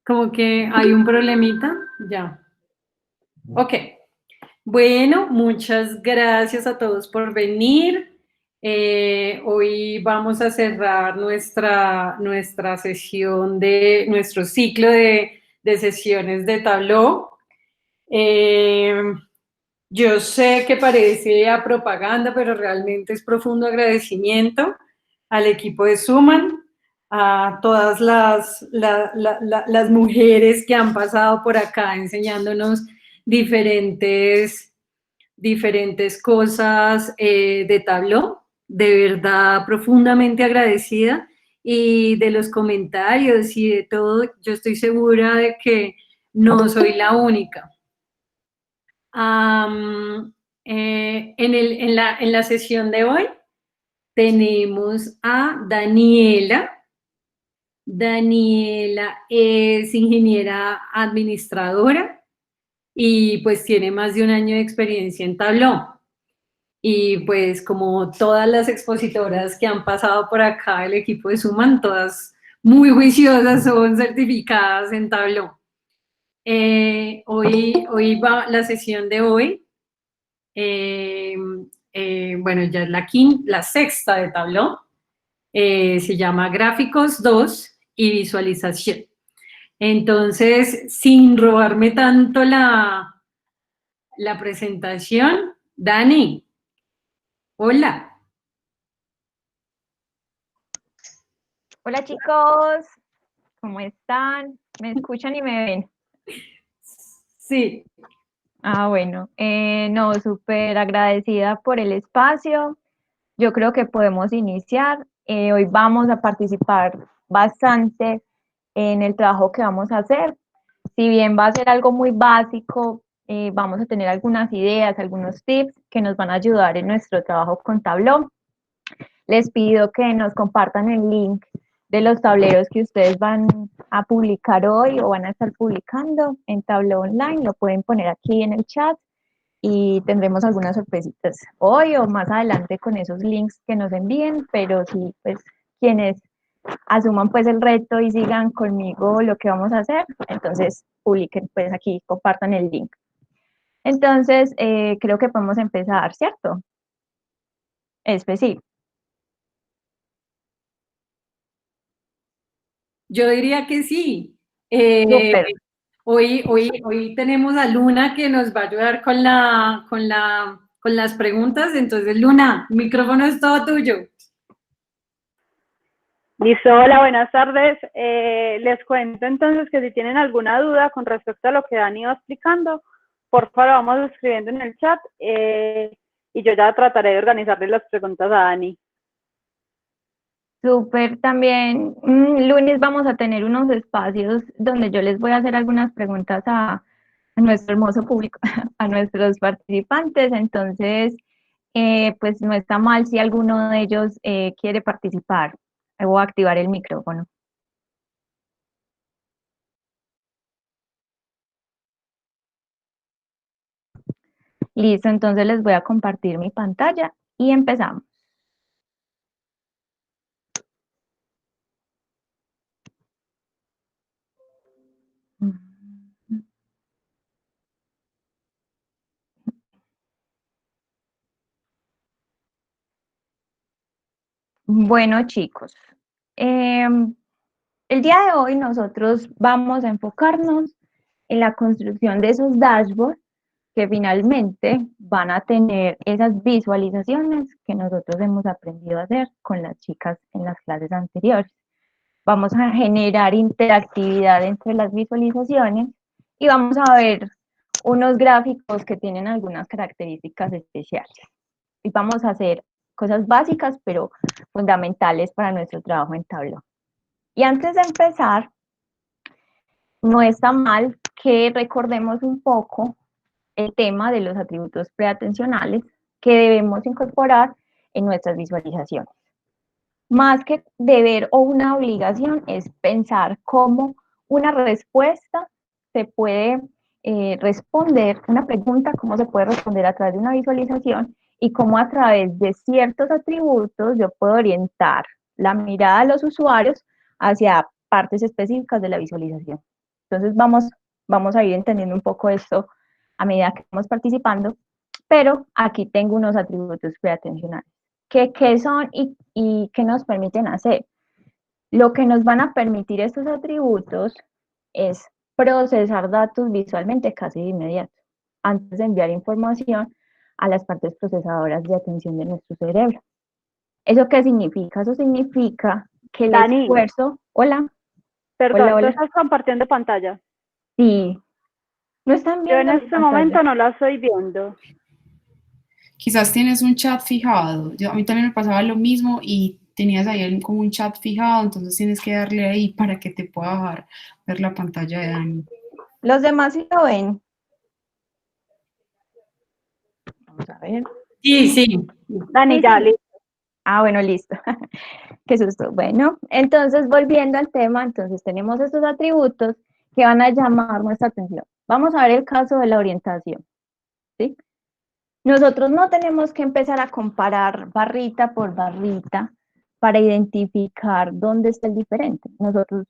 Como que hay un problemita, ya. Ok. Bueno, muchas gracias a todos por venir. Hoy vamos a cerrar nuestra sesión de nuestro ciclo de sesiones de Tableau. Eh, yo sé que parece a propaganda, pero realmente es profundo agradecimiento al equipo de Suman, a todas las mujeres que han pasado por acá enseñándonos diferentes cosas de Tableau. De verdad, profundamente agradecida. Y de los comentarios y de todo, yo estoy segura de que no soy la única. En la sesión de hoy tenemos a Daniela. Daniela es ingeniera administradora y pues tiene más de un año de experiencia en Tableau. Y pues como todas las expositoras que han pasado por acá, el equipo de Suman, todas muy juiciosas, son certificadas en Tableau. Hoy va la sesión de hoy. Bueno, ya es la sexta de Tableau. Se llama Gráficos 2 y Visualización. Entonces, sin robarme tanto la presentación, Dani, hola. Hola chicos, ¿cómo están? ¿Me escuchan y me ven? Sí. Bueno, no, súper agradecida por el espacio. Yo creo que podemos iniciar. Hoy vamos a participar bastante en el trabajo que vamos a hacer. Si bien va a ser algo muy básico, vamos a tener algunas ideas, algunos tips que nos van a ayudar en nuestro trabajo con Tableau. Les pido que nos compartan el link de los tableros que ustedes van a publicar hoy o van a estar publicando en Tableau Online. Lo pueden poner aquí en el chat y tendremos algunas sorpresitas hoy o más adelante con esos links que nos envíen, pero sí, pues quienes asuman pues el reto y sigan conmigo lo que vamos a hacer, entonces publiquen pues aquí, compartan el link. Entonces, creo que podemos empezar, ¿cierto? Sí. Yo diría que sí. Súper. Hoy tenemos a Luna que nos va a ayudar con las preguntas. Entonces, Luna, el micrófono es todo tuyo. Listo, hola, buenas tardes. Les cuento entonces que si tienen alguna duda con respecto a lo que Dani iba explicando, por favor vamos escribiendo en el chat y yo ya trataré de organizarle las preguntas a Dani. Súper, también lunes vamos a tener unos espacios donde yo les voy a hacer algunas preguntas a nuestro hermoso público, a nuestros participantes, entonces pues no está mal si alguno de ellos quiere participar o activar el micrófono. Listo, entonces les voy a compartir mi pantalla y empezamos. Bueno, chicos, el día de hoy nosotros vamos a enfocarnos en la construcción de esos dashboards que finalmente van a tener esas visualizaciones que nosotros hemos aprendido a hacer con las chicas en las clases anteriores. Vamos a generar interactividad entre las visualizaciones y vamos a ver unos gráficos que tienen algunas características especiales. Y vamos a hacer cosas básicas, pero fundamentales para nuestro trabajo en Tableau. Y antes de empezar, no está mal que recordemos un poco el tema de los atributos preatencionales que debemos incorporar en nuestras visualizaciones. Más que deber o una obligación, es pensar cómo una respuesta se puede responder, una pregunta, cómo se puede responder a través de una visualización y cómo a través de ciertos atributos yo puedo orientar la mirada de los usuarios hacia partes específicas de la visualización. Entonces vamos a ir entendiendo un poco esto a medida que vamos participando, pero aquí tengo unos atributos preatencionales. ¿Qué son y qué nos permiten hacer? Lo que nos van a permitir estos atributos es procesar datos visualmente casi de inmediato, antes de enviar información a las partes procesadoras de atención de nuestro cerebro. ¿Eso qué significa? Eso significa que el Dani, esfuerzo... Hola, perdón, ¿tú hola. estás compartiendo pantalla? Sí, ¿no están Yo en viendo mi este pantalla? momento no la estoy viendo. Quizás tienes un chat fijado. A mí también me pasaba lo mismo y tenías ahí como un chat fijado, entonces tienes que darle ahí para que te pueda dejar ver la pantalla de Dani. Los demás sí lo ven. Vamos a ver. Sí, sí. Dani, Sí, ya, sí. listo. Ah, bueno, listo. Qué susto. Bueno, entonces volviendo al tema, entonces tenemos estos atributos que van a llamar nuestra atención. Vamos a ver el caso de la orientación, ¿sí? Nosotros no tenemos que empezar a comparar barrita por barrita para identificar dónde está el diferente. Nosotros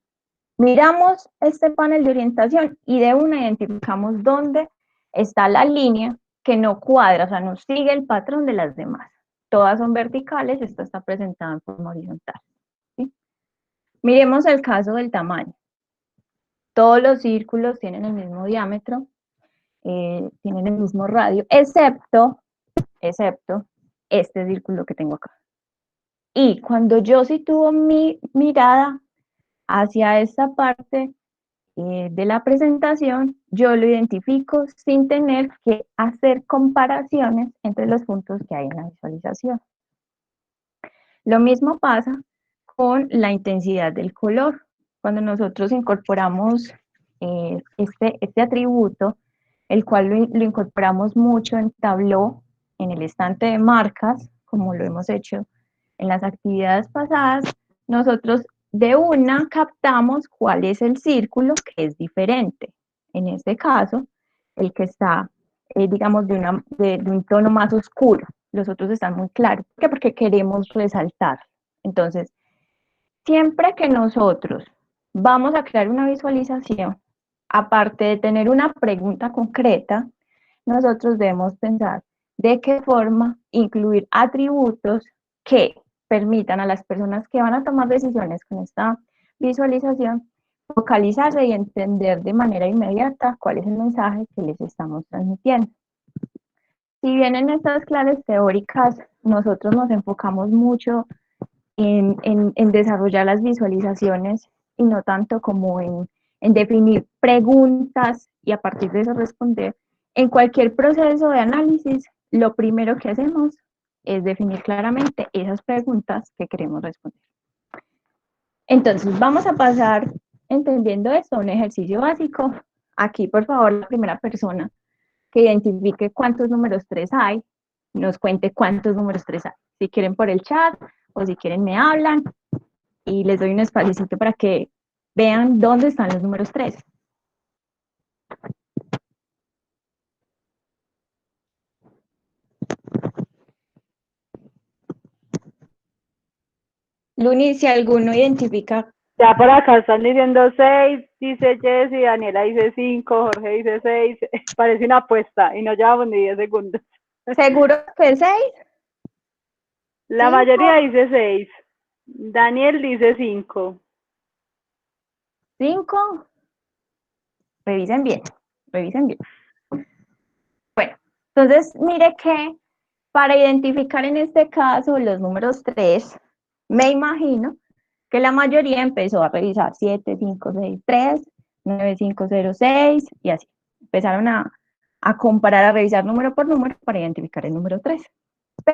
miramos este panel de orientación y de una identificamos dónde está la línea que no cuadra, o sea, no sigue el patrón de las demás. Todas son verticales, esta está presentada en forma horizontal, ¿sí? Miremos el caso del tamaño. Todos los círculos tienen el mismo diámetro, tienen el mismo radio, excepto este círculo que tengo acá. Y cuando yo sitúo mi mirada hacia esta parte de la presentación, yo lo identifico sin tener que hacer comparaciones entre los puntos que hay en la visualización. Lo mismo pasa con la intensidad del color. Cuando nosotros incorporamos este atributo, el cual lo incorporamos mucho en Tableau, en el estante de marcas, como lo hemos hecho en las actividades pasadas, nosotros de una captamos cuál es el círculo que es diferente. En este caso, el que está, digamos, de un tono más oscuro. Los otros están muy claros. ¿Por qué? Porque queremos resaltar. Entonces, siempre que nosotros vamos a crear una visualización, aparte de tener una pregunta concreta, nosotros debemos pensar de qué forma incluir atributos que permitan a las personas que van a tomar decisiones con esta visualización focalizarse y entender de manera inmediata cuál es el mensaje que les estamos transmitiendo. Si bien en estas clases teóricas nosotros nos enfocamos mucho en desarrollar las visualizaciones y no tanto como en definir preguntas y a partir de eso responder, en cualquier proceso de análisis, lo primero que hacemos es definir claramente esas preguntas que queremos responder. Entonces, vamos a pasar, entendiendo esto, a un ejercicio básico. Aquí, por favor, la primera persona que identifique cuántos números 3 hay, nos cuente cuántos números 3 hay. Si quieren por el chat o si quieren me hablan y les doy un espacio para que vean dónde están los números 3. Luni, si alguno identifica. Ya por acá están diciendo 6, dice Jessy, Daniela dice 5, Jorge dice 6. Parece una apuesta y no llevamos ni 10 segundos. ¿Seguro que 6? La mayoría dice 6. Daniel dice 5. 5. Revisen bien, revisen bien. Bueno, entonces mire que para identificar en este caso los números 3, me imagino que la mayoría empezó a revisar 7, 5, 6, 3, 9, 5, 0, 6 y así. Empezaron a comparar, a revisar número por número para identificar el número 3.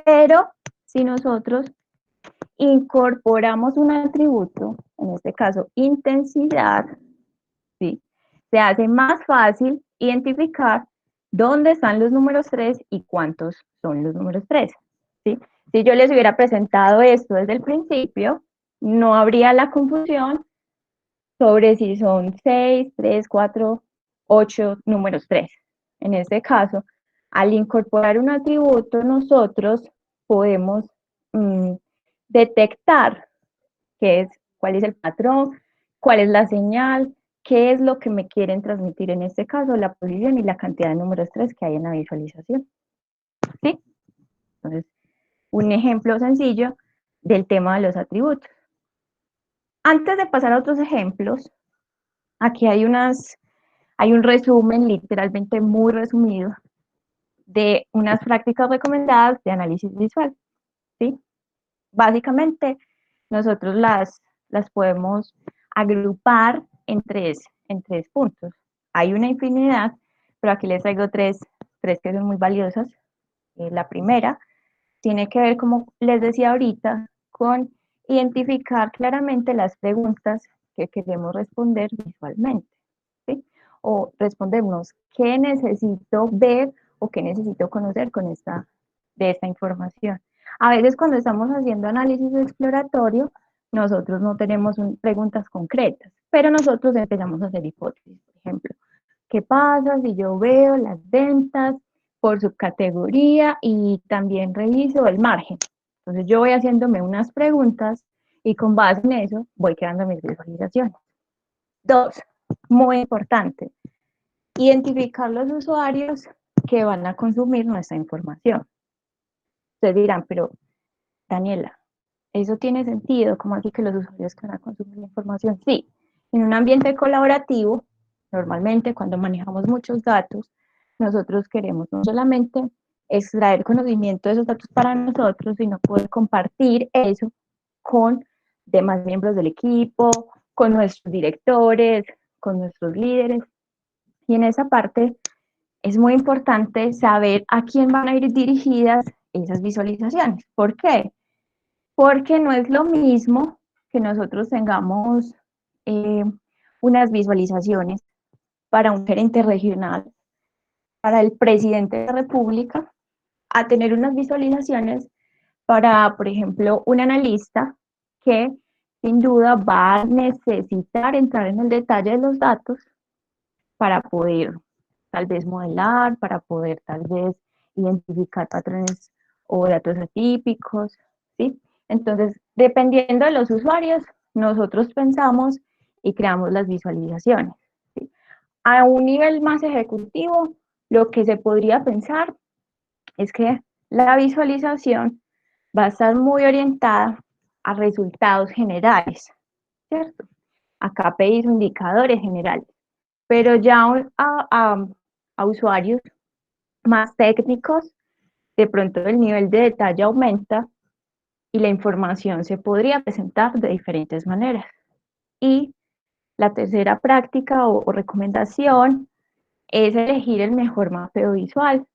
Pero si nosotros incorporamos un atributo, en este caso intensidad, ¿sí? Se hace más fácil identificar dónde están los números 3 y cuántos son los números 3. ¿Sí? Si yo les hubiera presentado esto desde el principio, no habría la confusión sobre si son 6, 3, 4, 8 números 3. En este caso, al incorporar un atributo, nosotros podemos detectar cuál es el patrón, cuál es la señal, qué es lo que me quieren transmitir en este caso, la posición y la cantidad de números 3 que hay en la visualización. ¿Sí? Entonces, un ejemplo sencillo del tema de los atributos. Antes de pasar a otros ejemplos, aquí hay un resumen literalmente muy resumido de unas prácticas recomendadas de análisis visual, ¿sí? Básicamente, nosotros las podemos agrupar en tres puntos. Hay una infinidad, pero aquí les traigo tres que son muy valiosas. La primera tiene que ver, como les decía ahorita, con identificar claramente las preguntas que queremos responder visualmente, ¿sí? O respondernos qué necesito ver o qué necesito conocer de esta información. A veces cuando estamos haciendo análisis exploratorio, nosotros no tenemos preguntas concretas, pero nosotros empezamos a hacer hipótesis. Por ejemplo, ¿qué pasa si yo veo las ventas por subcategoría y también reviso el margen? Entonces yo voy haciéndome unas preguntas y con base en eso voy creando mis visualizaciones. Dos, muy importante, identificar los usuarios que van a consumir nuestra información. Ustedes dirán, pero Daniela, ¿eso tiene sentido? ¿Cómo así que los usuarios que van a consumir la información? Sí, en un ambiente colaborativo, normalmente cuando manejamos muchos datos, nosotros queremos no solamente extraer conocimiento de esos datos para nosotros, sino poder compartir eso con demás miembros del equipo, con nuestros directores, con nuestros líderes. Y en esa parte es muy importante saber a quién van a ir dirigidas esas visualizaciones. ¿Por qué? Porque no es lo mismo que nosotros tengamos eh, unas visualizaciones para un gerente regional, para el presidente de la República, a tener unas visualizaciones para, por ejemplo, un analista que sin duda va a necesitar entrar en el detalle de los datos para poder tal vez modelar, para poder tal vez identificar patrones o datos atípicos, ¿sí? Entonces, dependiendo de los usuarios, nosotros pensamos y creamos las visualizaciones, ¿sí? A un nivel más ejecutivo, lo que se podría pensar es que la visualización va a estar muy orientada a resultados generales, ¿cierto? A KPIs o indicadores generales, pero ya a usuarios más técnicos, de pronto el nivel de detalle aumenta y la información se podría presentar de diferentes maneras. Y la tercera práctica o recomendación es elegir el mejor mapeo visual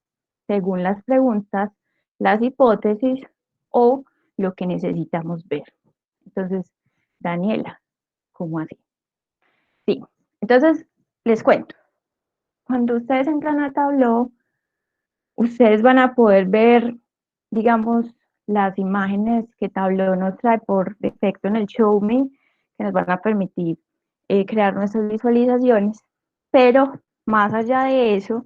según las preguntas, las hipótesis o lo que necesitamos ver. Entonces, Daniela, ¿cómo así? Sí, entonces les cuento. Cuando ustedes entran a Tableau, ustedes van a poder ver, digamos, las imágenes que Tableau nos trae por defecto en el Show Me, que nos van a permitir crear nuestras visualizaciones, pero más allá de eso,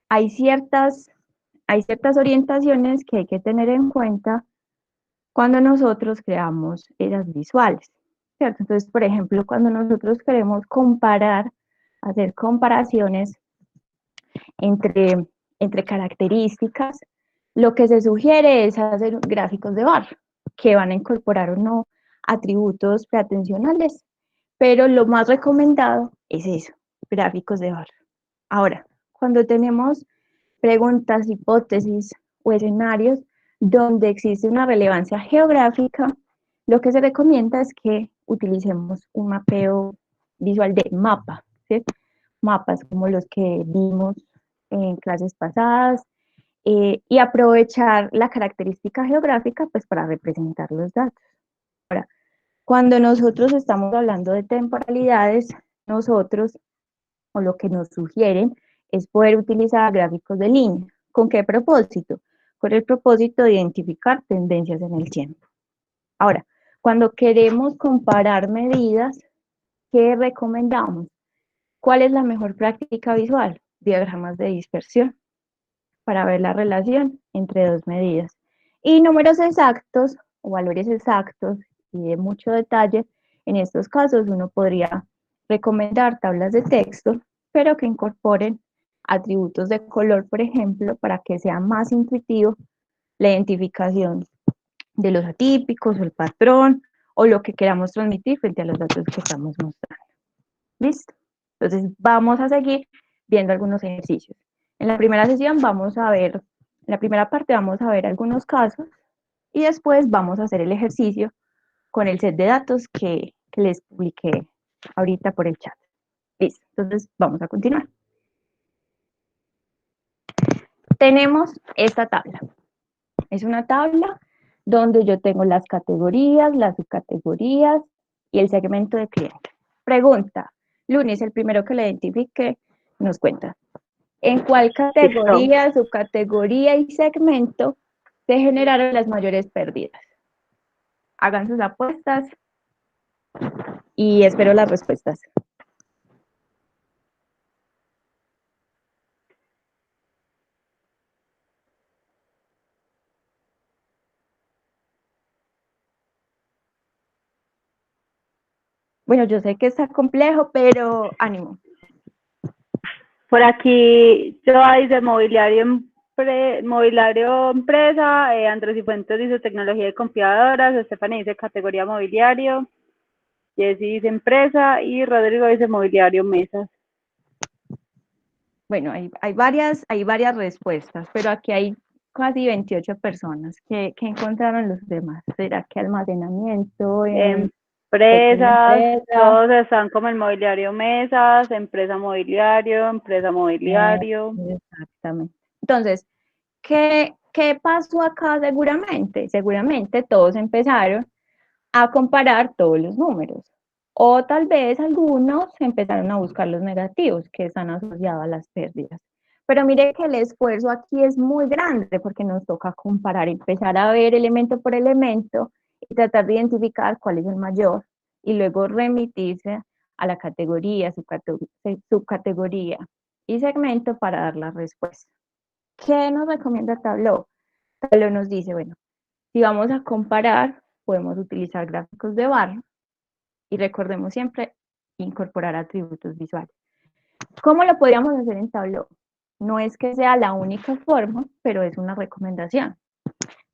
hay ciertas, hay ciertas orientaciones que hay que tener en cuenta cuando nosotros creamos esas visuales, ¿cierto? Entonces, por ejemplo, cuando nosotros queremos comparar, hacer comparaciones entre, entre características, lo que se sugiere es hacer gráficos de barra, que van a incorporar o no atributos preatencionales, pero lo más recomendado es eso, gráficos de barra. Ahora, cuando tenemos preguntas, hipótesis o escenarios donde existe una relevancia geográfica, lo que se recomienda es que utilicemos un mapeo visual de mapa, ¿sí? Mapas como los que vimos en clases pasadas, y aprovechar la característica geográfica pues para representar los datos. Ahora, cuando nosotros estamos hablando de temporalidades, nosotros, o lo que nos sugieren, es poder utilizar gráficos de línea. ¿Con qué propósito? Con el propósito de identificar tendencias en el tiempo. Ahora, cuando queremos comparar medidas, ¿qué recomendamos? ¿Cuál es la mejor práctica visual? Diagramas de dispersión, para ver la relación entre dos medidas. Y números exactos o valores exactos y de mucho detalle, en estos casos uno podría recomendar tablas de texto, pero que incorporen atributos de color, por ejemplo, para que sea más intuitivo la identificación de los atípicos o el patrón o lo que queramos transmitir frente a los datos que estamos mostrando. ¿Listo? Entonces vamos a seguir viendo algunos ejercicios. En la primera sesión vamos a ver, en la primera parte vamos a ver algunos casos y después vamos a hacer el ejercicio con el set de datos que les publiqué ahorita por el chat. Listo, entonces vamos a continuar. Tenemos esta tabla. Es una tabla donde yo tengo las categorías, las subcategorías y el segmento de cliente. Pregunta, Lunis, el primero que le identifique, nos cuenta. ¿En cuál categoría, subcategoría y segmento se generaron las mayores pérdidas? Hagan sus apuestas y espero las respuestas. Bueno, yo sé que está complejo, pero ánimo. Por aquí, Joa dice mobiliario, mobiliario empresa, Andrés y Fuentes dice tecnología y computadoras, Estefania dice categoría mobiliario, Jessy dice empresa y Rodrigo dice mobiliario mesas. Bueno, hay varias respuestas, pero aquí hay casi 28 personas. ¿Qué encontraron los demás? ¿Será que almacenamiento? Empresas, todos están como el mobiliario mesas, empresa mobiliario. Exactamente. Entonces, ¿qué pasó acá seguramente? Seguramente todos empezaron a comparar todos los números. O tal vez algunos empezaron a buscar los negativos que están asociados a las pérdidas. Pero mire que el esfuerzo aquí es muy grande porque nos toca comparar, empezar a ver elemento por elemento y tratar de identificar cuál es el mayor y luego remitirse a la categoría, subcategoría y segmento para dar la respuesta. ¿Qué nos recomienda Tableau? Tableau nos dice, bueno, si vamos a comparar, podemos utilizar gráficos de barra y recordemos siempre incorporar atributos visuales. ¿Cómo lo podríamos hacer en Tableau? No es que sea la única forma, pero es una recomendación.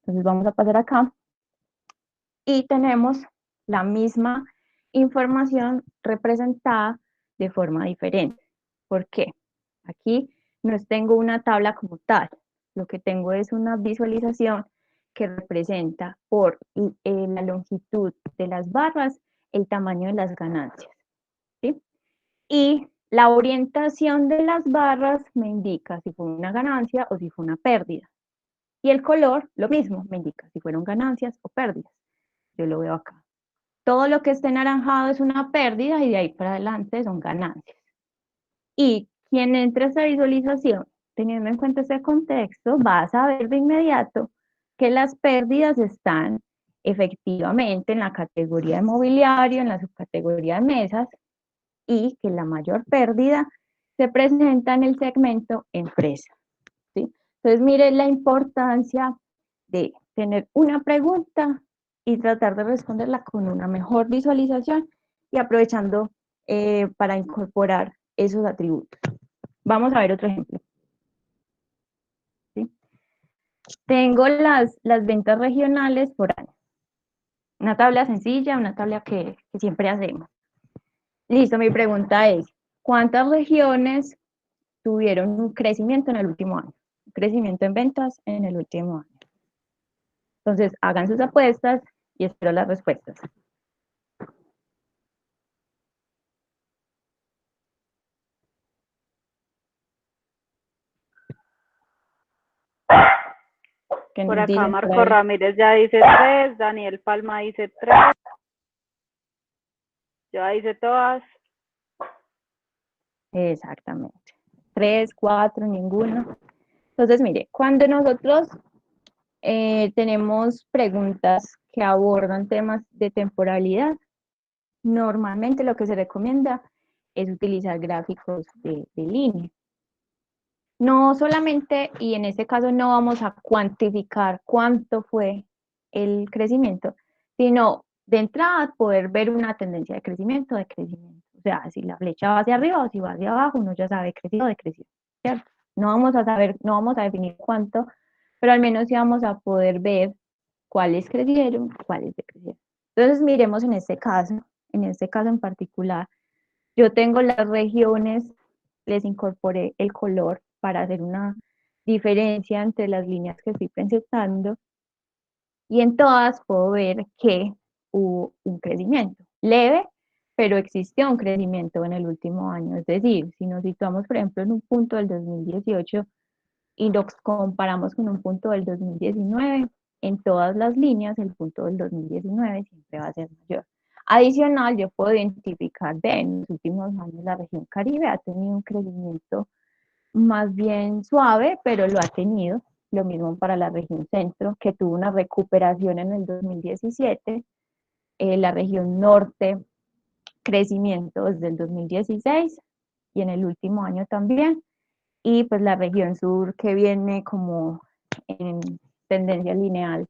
Entonces vamos a pasar acá y tenemos la misma información representada de forma diferente. ¿Por qué? Aquí no tengo una tabla como tal, lo que tengo es una visualización que representa por la longitud de las barras el tamaño de las ganancias, ¿sí? Y la orientación de las barras me indica si fue una ganancia o si fue una pérdida. Y el color, lo mismo, me indica si fueron ganancias o pérdidas. Yo lo veo acá. Todo lo que esté anaranjado es una pérdida y de ahí para adelante son ganancias. Y quien entre a esta visualización, teniendo en cuenta ese contexto, va a saber de inmediato que las pérdidas están efectivamente en la categoría de mobiliario, en la subcategoría de mesas, y que la mayor pérdida se presenta en el segmento empresa, ¿sí? Entonces, mire la importancia de tener una pregunta y tratar de responderla con una mejor visualización y aprovechando para incorporar esos atributos. Vamos a ver otro ejemplo. ¿Sí? Tengo las ventas regionales por año. Una tabla sencilla, una tabla que siempre hacemos. Listo, mi pregunta es, ¿cuántas regiones tuvieron un crecimiento en el último año? Un crecimiento en ventas en el último año. Entonces, hagan sus apuestas y espero las respuestas. Por acá Marco Ramírez ya dice 3, Daniel Palma dice 3, yo dice todas. Exactamente. 3, 4, ninguno. Entonces, mire, cuando nosotros tenemos preguntas que abordan temas de temporalidad, normalmente lo que se recomienda es utilizar gráficos de línea. No solamente, y en este caso no vamos a cuantificar cuánto fue el crecimiento, sino de entrada poder ver una tendencia de crecimiento o decrecimiento. O sea, si la flecha va hacia arriba o si va hacia abajo, uno ya sabe creció o decreció, ¿cierto? No vamos a saber, no vamos a definir cuánto, pero al menos sí vamos a poder ver cuáles crecieron, cuáles decrecieron. Entonces, miremos en este caso en particular, yo tengo las regiones, les incorporé el color para hacer una diferencia entre las líneas que estoy presentando y en todas puedo ver que hubo un crecimiento leve, pero existió un crecimiento en el último año. Es decir, si nos situamos, por ejemplo, en un punto del 2018 y nos comparamos con un punto del 2019, en todas las líneas el punto del 2019 siempre va a ser mayor. Adicional, yo puedo identificar de en los últimos años la región Caribe ha tenido un crecimiento más bien suave, pero lo ha tenido. Lo mismo para la región centro, que tuvo una recuperación en el 2017. La región norte, crecimiento desde el 2016 y en el último año también. Y pues la región sur que viene como en tendencia lineal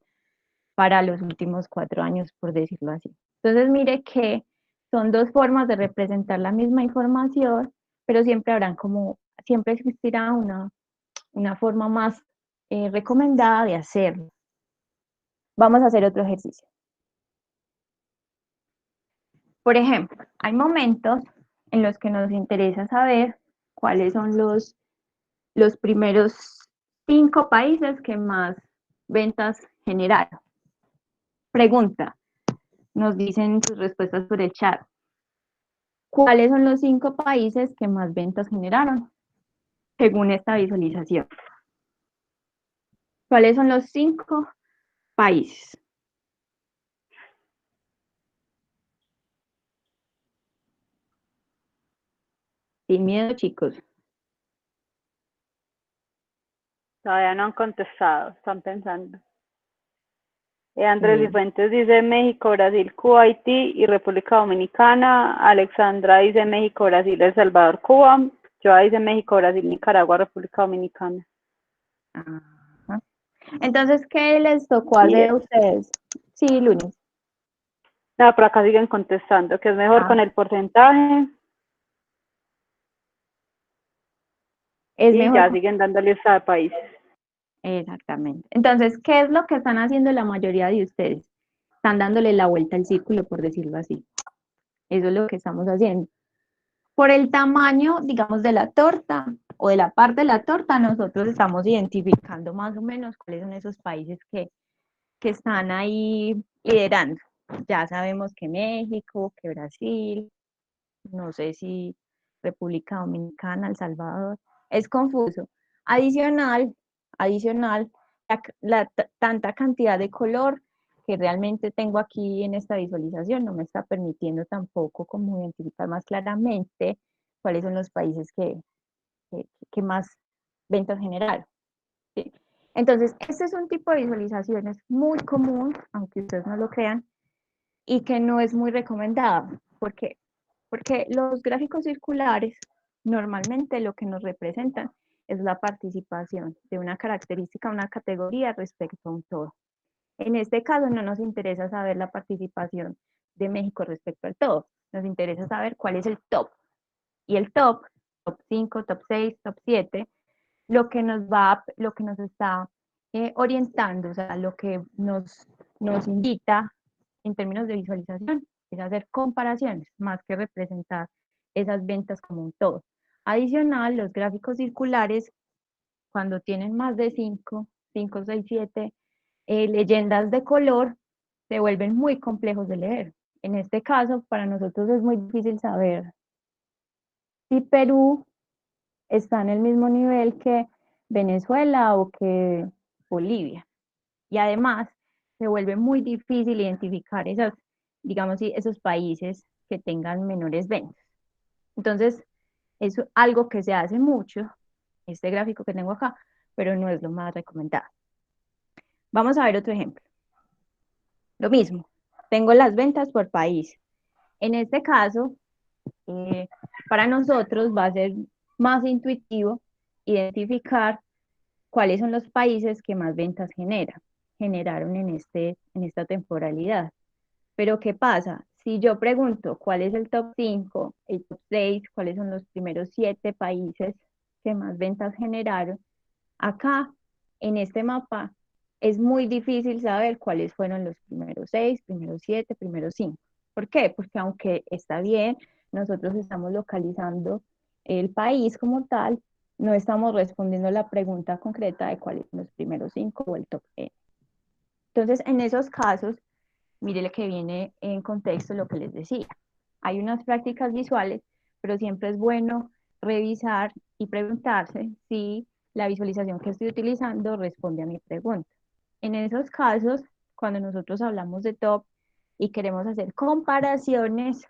para los últimos 4 años, por decirlo así. Entonces, mire que son dos formas de representar la misma información, pero siempre habrán como, siempre existirá una forma más recomendada de hacerlo. Vamos a hacer otro ejercicio. Por ejemplo, hay momentos en los que nos interesa saber cuáles son los primeros 5 países que más ventas generaron. Pregunta, nos dicen sus respuestas por el chat. ¿Cuáles son los 5 países que más ventas generaron según esta visualización? ¿Cuáles son los 5 países? Sin miedo, chicos. Todavía no han contestado, están pensando. Andrés Cifuentes dice México, Brasil, Cuba, Haití y República Dominicana. Alexandra dice México, Brasil, El Salvador, Cuba. Joa dice México, Brasil, Nicaragua, República Dominicana. Ajá. Entonces, ¿qué les tocó hacer a ustedes? Sí, lunes. No, por acá siguen contestando, que es mejor con el porcentaje. Es y mejor. Ya siguen dando lista de países. Exactamente. Entonces, ¿qué es lo que están haciendo la mayoría de ustedes? Están dándole la vuelta al círculo, por decirlo así. Eso es lo que estamos haciendo. Por el tamaño, digamos, de la torta o de la parte de la torta, nosotros estamos identificando más o menos cuáles son esos países que están ahí liderando. Ya sabemos que México, que Brasil, no sé si República Dominicana, El Salvador, es confuso. Adicional, tanta cantidad de color que realmente tengo aquí en esta visualización no me está permitiendo tampoco como identificar más claramente cuáles son los países que más ventas generaron. ¿Sí? Entonces, este es un tipo de visualizaciones muy común, aunque ustedes no lo crean, y que no es muy recomendado. ¿Por qué? Porque los gráficos circulares normalmente lo que nos representan es la participación de una característica, una categoría respecto a un todo. En este caso no nos interesa saber la participación de México respecto al todo, nos interesa saber cuál es el top. Y el top 5, top 6, top 7, lo que nos está orientando, o sea, lo que nos invita en términos de visualización es hacer comparaciones más que representar esas ventas como un todo. Adicional, los gráficos circulares, cuando tienen más de 5, 6, 7 leyendas de color, se vuelven muy complejos de leer. En este caso, para nosotros es muy difícil saber si Perú está en el mismo nivel que Venezuela o que Bolivia. Y además, se vuelve muy difícil identificar esos países que tengan menores ventas. Entonces, es algo que se hace mucho, este gráfico que tengo acá, pero no es lo más recomendado. Vamos a ver otro ejemplo. Lo mismo, tengo las ventas por país. En este caso, para nosotros va a ser más intuitivo identificar cuáles son los países que más ventas generaron en esta temporalidad. Pero ¿qué pasa? si yo pregunto cuál es el top 5, el top 6, cuáles son los primeros 7 países que más ventas generaron, acá en este mapa es muy difícil saber cuáles fueron los primeros 6, primeros 7, primeros 5. ¿Por qué? Porque aunque está bien, nosotros estamos localizando el país como tal, no estamos respondiendo la pregunta concreta de cuáles son los primeros 5 o el top 10. Entonces, en esos casos, mire lo que viene en contexto lo que les decía. Hay unas prácticas visuales, pero siempre es bueno revisar y preguntarse si la visualización que estoy utilizando responde a mi pregunta. En esos casos, cuando nosotros hablamos de top y queremos hacer comparaciones,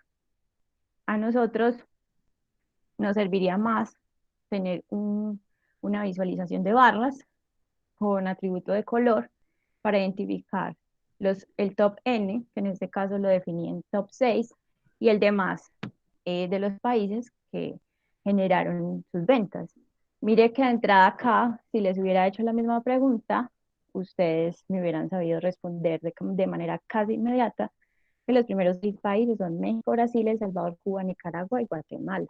a nosotros nos serviría más tener una visualización de barras con atributo de color para identificar el top N, que en este caso lo definí en top 6, y el demás de los países que generaron sus ventas. Mire que de entrada acá, si les hubiera hecho la misma pregunta, ustedes me hubieran sabido responder de manera casi inmediata que los primeros 6 países son México, Brasil, El Salvador, Cuba, Nicaragua y Guatemala.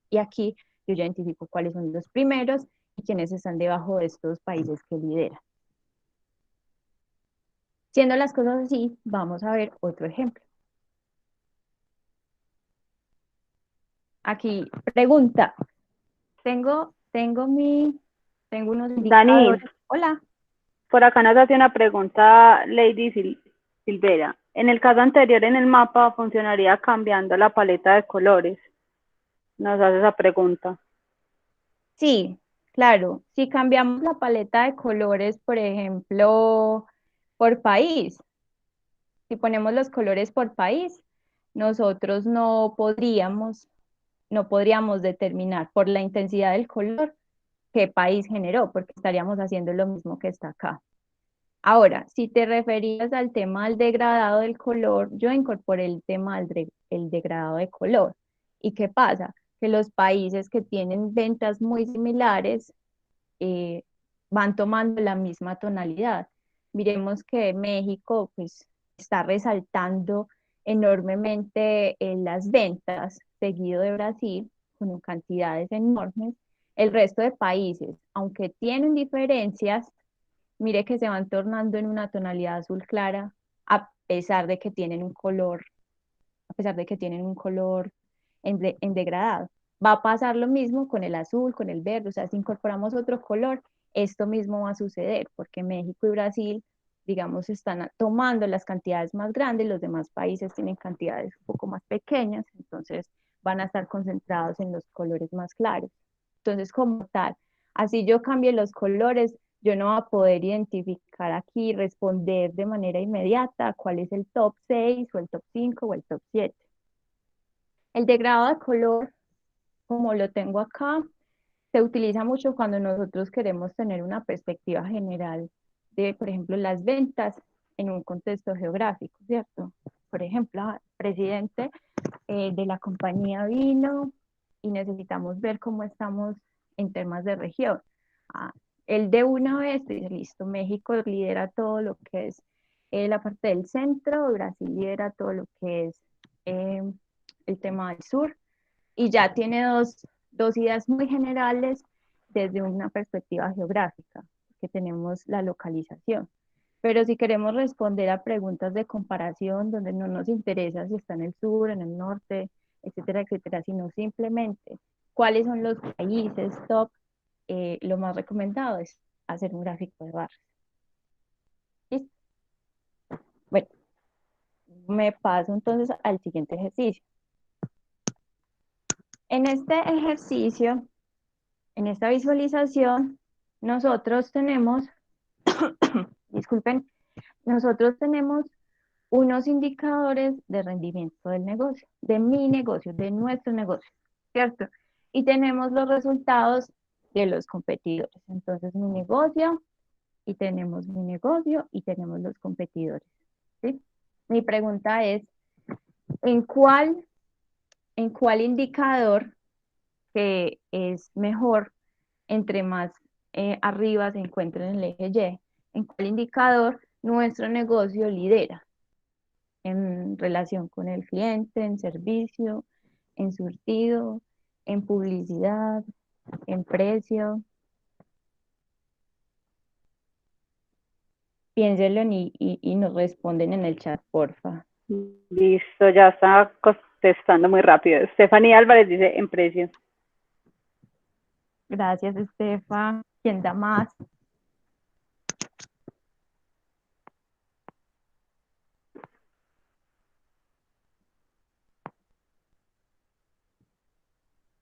Y aquí yo ya identifico cuáles son los primeros y quiénes están debajo de estos países que lideran. Siendo las cosas así, vamos a ver otro ejemplo. Aquí, pregunta. Tengo unos Dani, indicadores. Hola. por acá nos hace una pregunta Lady Silvera. En el caso anterior, en el mapa, funcionaría cambiando la paleta de colores. Nos hace esa pregunta. Sí, claro. Si cambiamos la paleta de colores, por ejemplo, por país, si ponemos los colores por país, nosotros no podríamos determinar por la intensidad del color qué país generó, porque estaríamos haciendo lo mismo que está acá. Ahora, si te referías al tema del degradado del color, yo incorporé el tema el degradado de color. ¿Y qué pasa? Que los países que tienen ventas muy similares eh, van tomando la misma tonalidad. Miremos que México pues, está resaltando enormemente en las ventas, seguido de Brasil, con cantidades enormes. El resto de países, aunque tienen diferencias, mire que se van tornando en una tonalidad azul clara, a pesar de que tienen un color, a pesar de que tienen un color en degradado. Va a pasar lo mismo con el azul, con el verde, o sea, si incorporamos otro color, esto mismo va a suceder, porque México y Brasil, digamos, están tomando las cantidades más grandes, los demás países tienen cantidades un poco más pequeñas, entonces van a estar concentrados en los colores más claros. Entonces, como tal, así yo cambie los colores, yo no voy a poder identificar aquí, responder de manera inmediata cuál es el top 6 o el top 5 o el top 7. El degradado de color, como lo tengo acá, se utiliza mucho cuando nosotros queremos tener una perspectiva general de, por ejemplo, las ventas en un contexto geográfico, ¿cierto? Por ejemplo, el presidente de la compañía vino y necesitamos ver cómo estamos en temas de región. Ah, él de una vez dice, listo, México lidera todo lo que es la parte del centro, Brasil lidera todo lo que es eh, el tema del sur, y ya tiene dos ideas muy generales desde una perspectiva geográfica, que tenemos la localización. Pero si queremos responder a preguntas de comparación, donde no nos interesa si está en el sur, en el norte, etcétera, sino simplemente cuáles son los países top, lo más recomendado es hacer un gráfico de barras. ¿Listo? Bueno, me paso entonces al siguiente ejercicio. En este ejercicio, en esta visualización, nosotros tenemos, disculpen, nosotros tenemos unos indicadores de rendimiento del negocio, de mi negocio, de nuestro negocio, ¿cierto? Y tenemos los resultados de los competidores. Entonces, mi negocio, y tenemos mi negocio, y tenemos los competidores, ¿sí? Mi pregunta es, ¿en cuál indicador que es mejor entre más arriba se encuentra en el eje Y, en cuál indicador nuestro negocio lidera? en relación con el cliente, en servicio, en surtido, en publicidad, en precio. Piénsenlo y nos responden en el chat, porfa. Listo, ya está contestando muy rápido. Estefanía Álvarez dice en precio. Gracias, Estefa. ¿Quién da más?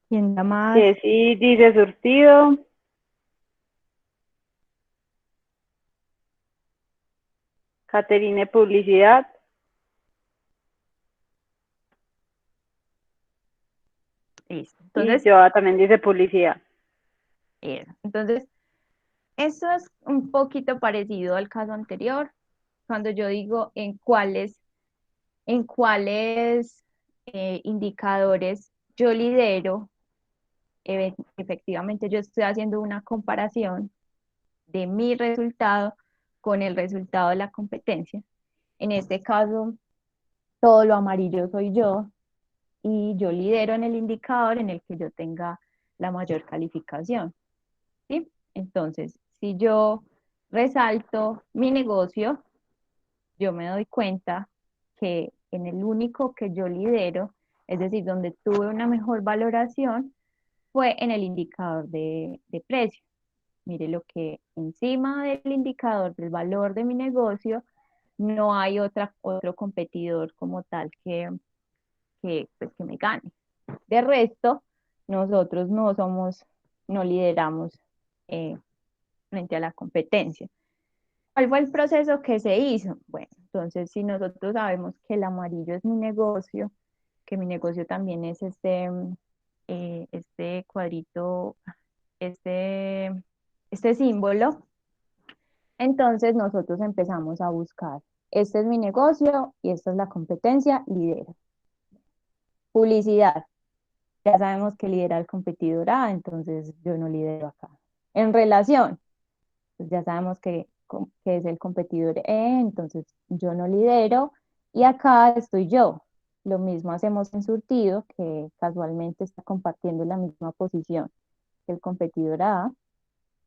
¿Quién da más? Jessy dice surtido. Caterine publicidad. Listo. Y Entonces, Joa también dice publicidad. entonces, esto es un poquito parecido al caso anterior, cuando yo digo en cuáles indicadores yo lidero, efectivamente yo estoy haciendo una comparación de mi resultado con el resultado de la competencia. En este caso, todo lo amarillo soy yo y yo lidero en el indicador en el que yo tenga la mayor calificación, ¿sí? Entonces, si yo resalto mi negocio, yo me doy cuenta que en el único que yo lidero, es decir, donde tuve una mejor valoración, fue en el indicador de precio. Mire lo que encima del indicador del valor de mi negocio, no hay otro competidor como tal pues, que me gane. De resto, nosotros no lideramos eh, frente a la competencia. ¿Cuál fue el proceso que se hizo? Bueno, entonces si nosotros sabemos que el amarillo es mi negocio, que mi negocio también es este cuadrito, este, este símbolo, entonces nosotros empezamos a buscar, este es mi negocio y esta es la competencia, lidera. Publicidad, ya sabemos que lidera el competidor A, entonces yo no lidero acá. En relación, pues ya sabemos que es el competidor E, entonces yo no lidero y acá estoy yo. Lo mismo hacemos en surtido, que casualmente está compartiendo la misma posición que el competidor A,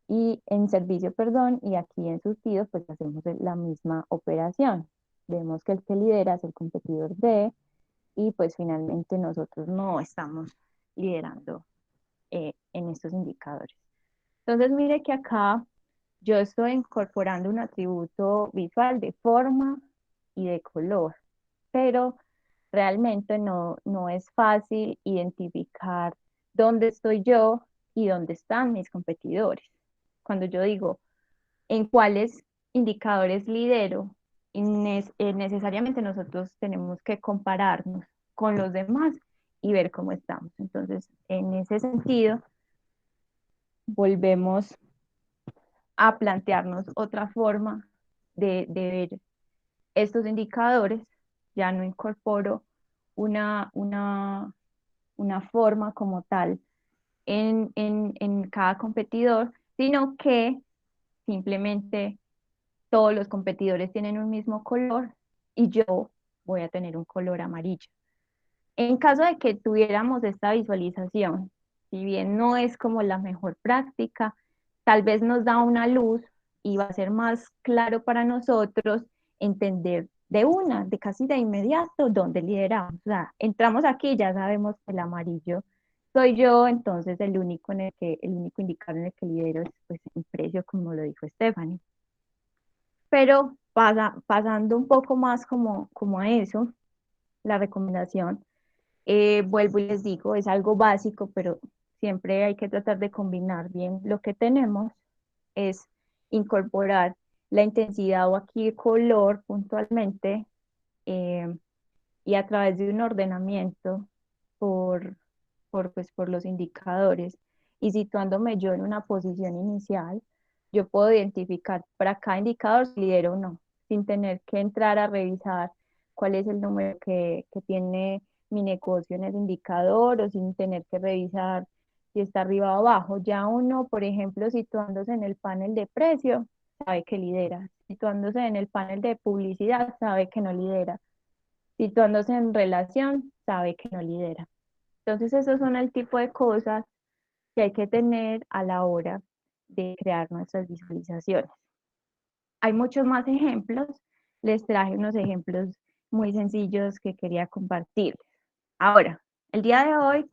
y en servicio, perdón, y aquí en surtido pues hacemos la misma operación. Vemos que el que lidera es el competidor D y pues finalmente nosotros no estamos liderando en estos indicadores. Entonces mire que acá yo estoy incorporando un atributo visual de forma y de color, pero realmente no es fácil identificar dónde estoy yo y dónde están mis competidores. Cuando yo digo en cuáles indicadores lidero, necesariamente nosotros tenemos que compararnos con los demás y ver cómo estamos. Entonces, en ese sentido, volvemos a plantearnos otra forma de ver estos indicadores. Ya no incorporo una forma como tal en cada competidor, sino que simplemente todos los competidores tienen un mismo color y yo voy a tener un color amarillo. En caso de que tuviéramos esta visualización, si bien no es como la mejor práctica, tal vez nos da una luz y va a ser más claro para nosotros entender de casi de inmediato, dónde lideramos. O sea, entramos aquí, ya sabemos que el amarillo soy yo, entonces el único indicador en el que lidero es pues el precio, como lo dijo Stephanie. Pero pasando un poco más como a eso, la recomendación, vuelvo y les digo, es algo básico, pero siempre hay que tratar de combinar bien lo que tenemos, es incorporar la intensidad o aquí color puntualmente eh, y a través de un ordenamiento por, por los indicadores y situándome yo en una posición inicial, yo puedo identificar para cada indicador si lidero o no, sin tener que entrar a revisar cuál es el número que tiene mi negocio en ese indicador o sin tener que revisar si está arriba o abajo. Ya uno, por ejemplo, situándose en el panel de precio, sabe que lidera. Situándose en el panel de publicidad, sabe que no lidera. situándose en relación, sabe que no lidera. Entonces, esos son el tipo de cosas que hay que tener a la hora de crear nuestras visualizaciones. Hay muchos más ejemplos, les traje unos ejemplos muy sencillos que quería compartir. Ahora, el día de hoy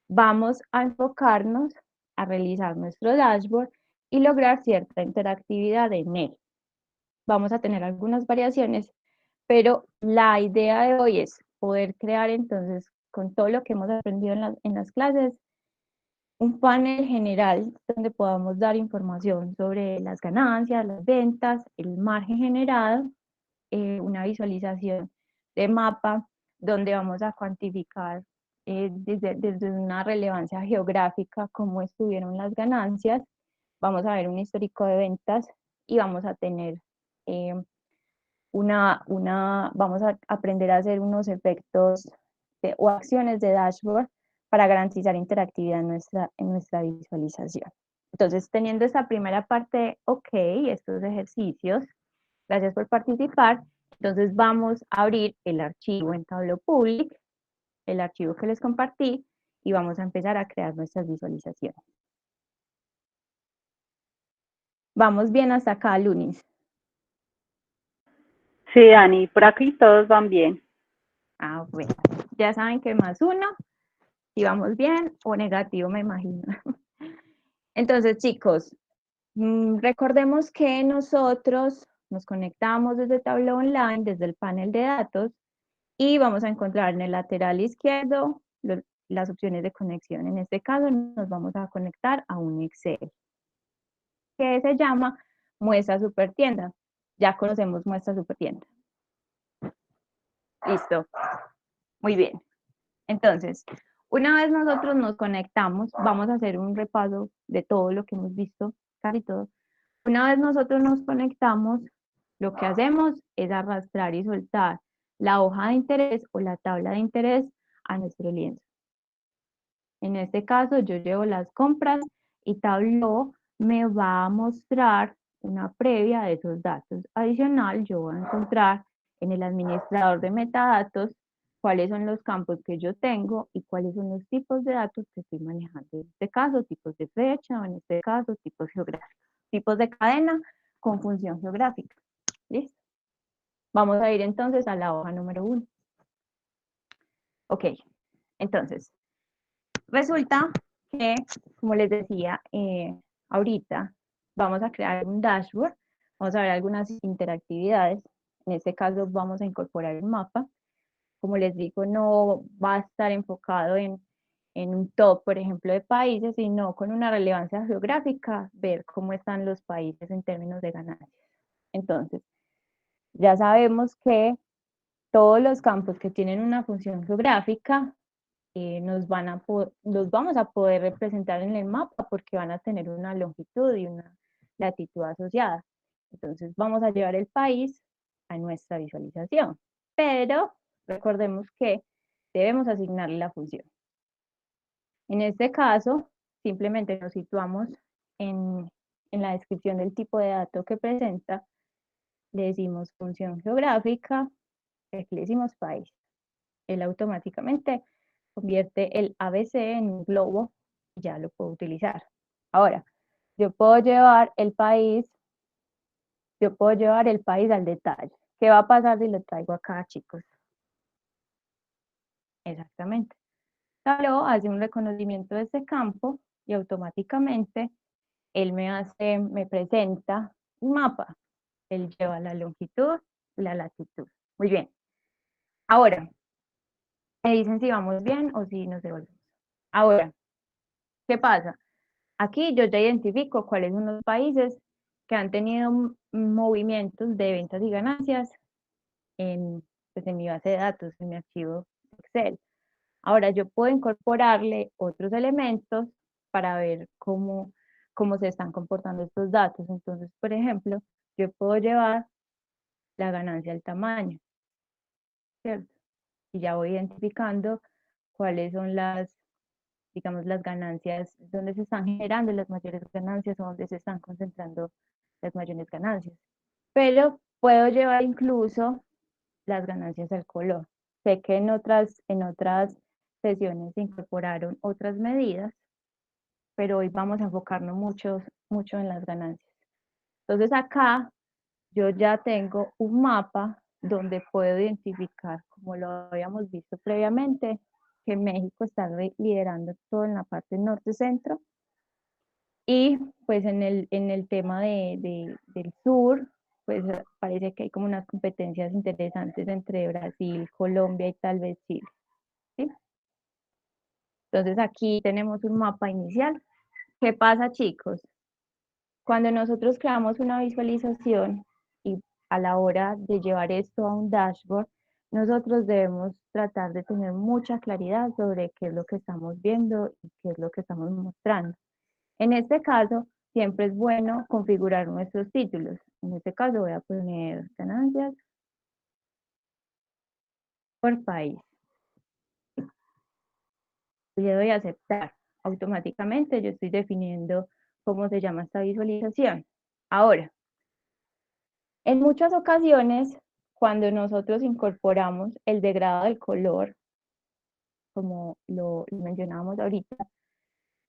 vamos a enfocarnos a realizar nuestro dashboard y lograr cierta interactividad en él. Vamos a tener algunas variaciones, pero la idea de hoy es poder crear entonces, con todo lo que hemos aprendido en las clases, un panel general donde podamos dar información sobre las ganancias, las ventas, el margen generado, una visualización de mapa donde vamos a cuantificar desde una relevancia geográfica cómo estuvieron las ganancias, vamos a ver un histórico de ventas y vamos a tener eh, vamos a aprender a hacer unos efectos o acciones de dashboard para garantizar interactividad en nuestra visualización. Entonces, teniendo esta primera parte, ok, estos ejercicios, gracias por participar. Entonces, vamos a abrir el archivo en Tableau Public, el archivo que les compartí, y vamos a empezar a crear nuestras visualizaciones. Vamos bien hasta acá, Lunis. Sí, Dani, por aquí todos van bien. Ah, bueno, ya saben que +1, si vamos bien, o negativo, me imagino. Entonces, chicos, recordemos que nosotros nos conectamos desde Tableau Online, desde el panel de datos, y vamos a encontrar en el lateral izquierdo las opciones de conexión. En este caso, nos vamos a conectar a un Excel, que se llama Muestra Supertienda. Ya conocemos Muestra Supertienda. Listo. Muy bien. Entonces, una vez nosotros nos conectamos, vamos a hacer un repaso de todo lo que hemos visto, casi todo. Una vez nosotros nos conectamos, lo que hacemos es arrastrar y soltar la hoja de interés o la tabla de interés a nuestro lienzo. En este caso, yo llevo las compras y Tableau me va a mostrar una previa de esos datos. Adicional, yo voy a encontrar en el administrador de metadatos cuáles son los campos que yo tengo y cuáles son los tipos de datos que estoy manejando. En este caso, tipos de fecha, o en este caso, tipos geográficos. Tipos de cadena con función geográfica. ¿Listo? Vamos a ir entonces a la hoja número 1. Ok, entonces, resulta que, como les decía ahorita, vamos a crear un dashboard, vamos a ver algunas interactividades. En este caso vamos a incorporar el mapa. Como les digo, no va a estar enfocado en un top, por ejemplo, de países, sino con una relevancia geográfica, ver cómo están los países en términos de ganancias. Entonces, ya sabemos que todos los campos que tienen una función geográfica los vamos a poder representar en el mapa porque van a tener una longitud y una latitud asociada. Entonces vamos a llevar el país a nuestra visualización, pero recordemos que debemos asignarle la función. En este caso, simplemente nos situamos en la descripción del tipo de dato que presenta, le decimos función geográfica, aquí le decimos país. Él automáticamente convierte el ABC en un globo y ya lo puedo utilizar. Ahora, yo puedo llevar el país al detalle. ¿Qué va a pasar si lo traigo acá, chicos? Exactamente. Tableau hace un reconocimiento de este campo y automáticamente él me presenta un mapa. Él lleva la longitud y la latitud. Muy bien. Ahora, me dicen si vamos bien o si nos devolvemos. Ahora, ¿qué pasa? Aquí yo ya identifico cuáles son los países que han tenido movimientos de ventas y ganancias pues en mi base de datos, en mi archivo Excel. Ahora yo puedo incorporarle otros elementos para ver cómo se están comportando estos datos. Entonces, por ejemplo, yo puedo llevar la ganancia al tamaño, ¿cierto? Y ya voy identificando cuáles son digamos, las ganancias, donde se están generando las mayores ganancias o donde se están concentrando las mayores ganancias. Pero puedo llevar incluso las ganancias al color. sé que en otras sesiones se incorporaron otras medidas, pero hoy vamos a enfocarnos mucho en las ganancias. Entonces acá yo ya tengo un mapa donde puedo identificar, como lo habíamos visto previamente, que México está liderando todo en la parte norte-centro. Y pues en el tema del sur, pues parece que hay como unas competencias interesantes entre Brasil, Colombia y tal vez Chile, ¿sí? Entonces aquí tenemos un mapa inicial. ¿Qué pasa, chicos? Cuando nosotros creamos una visualización y a la hora de llevar esto a un dashboard, nosotros debemos tratar de tener mucha claridad sobre qué es lo que estamos viendo y qué es lo que estamos mostrando. En este caso, siempre es bueno configurar nuestros títulos. En este caso voy a poner ganancias por país. Le doy a aceptar. Automáticamente yo estoy definiendo cómo se llama esta visualización. Ahora, en muchas ocasiones, cuando nosotros incorporamos el degradado del color, como lo mencionábamos ahorita,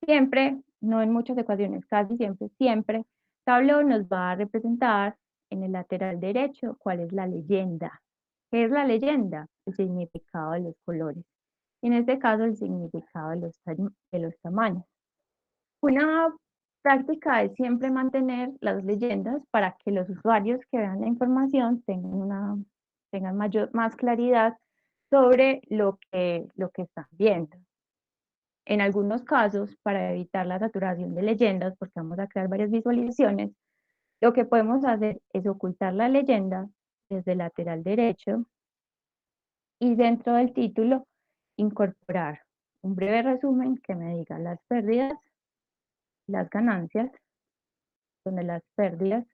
siempre, no en muchas ocasiones, casi siempre, Tableau nos va a representar en el lateral derecho cuál es la leyenda. ¿Qué es la leyenda? El significado de los colores. Y en este caso, el significado de los tamaños. Una práctica es siempre mantener las leyendas para que los usuarios que vean la información tengan más claridad sobre lo que están viendo. En algunos casos, para evitar la saturación de leyendas, porque vamos a crear varias visualizaciones, lo que podemos hacer es ocultar la leyenda desde el lateral derecho y dentro del título incorporar un breve resumen que me diga las pérdidas, las ganancias, donde las pérdidas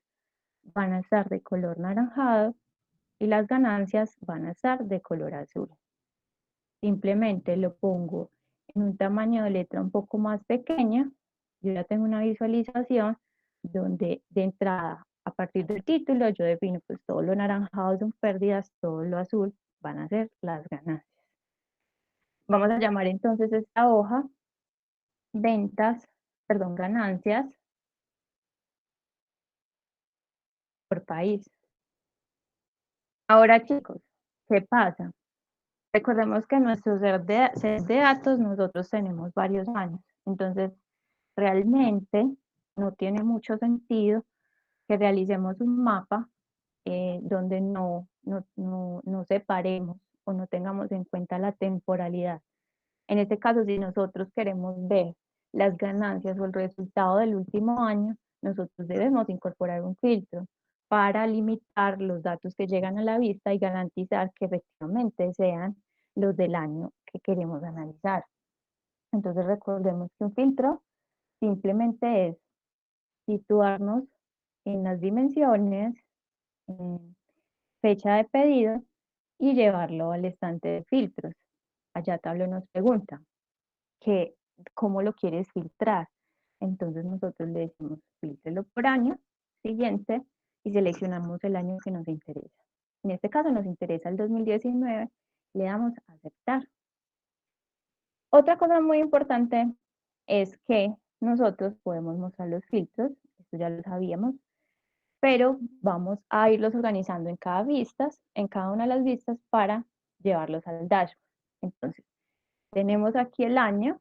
van a estar de color naranjado y las ganancias van a estar de color azul. Simplemente lo pongo en un tamaño de letra un poco más pequeña. Yo ya tengo una visualización donde de entrada, a partir del título, yo defino pues todo lo naranjado son pérdidas, todo lo azul van a ser las ganancias. Vamos a llamar entonces esta hoja ganancias por país. Ahora, chicos, ¿qué pasa? Recordemos que en nuestro set de datos nosotros tenemos varios años, entonces realmente no tiene mucho sentido que realicemos un mapa donde no separemos o no tengamos en cuenta la temporalidad. En este caso, si nosotros queremos ver las ganancias o el resultado del último año, nosotros debemos incorporar un filtro para limitar los datos que llegan a la vista y garantizar que efectivamente sean los del año que queremos analizar. Entonces recordemos que un filtro simplemente es situarnos en las dimensiones, fecha de pedido y llevarlo al estante de filtros. Allá Tableau nos pregunta que cómo lo quieres filtrar. Entonces nosotros le decimos filtrelo por año siguiente y seleccionamos el año que nos interesa. En este caso nos interesa el 2019, le damos a aceptar. Otra cosa muy importante es que nosotros podemos mostrar los filtros, esto ya lo sabíamos, pero vamos a irlos organizando en cada una de las vistas para llevarlos al dashboard. Entonces, tenemos aquí el año,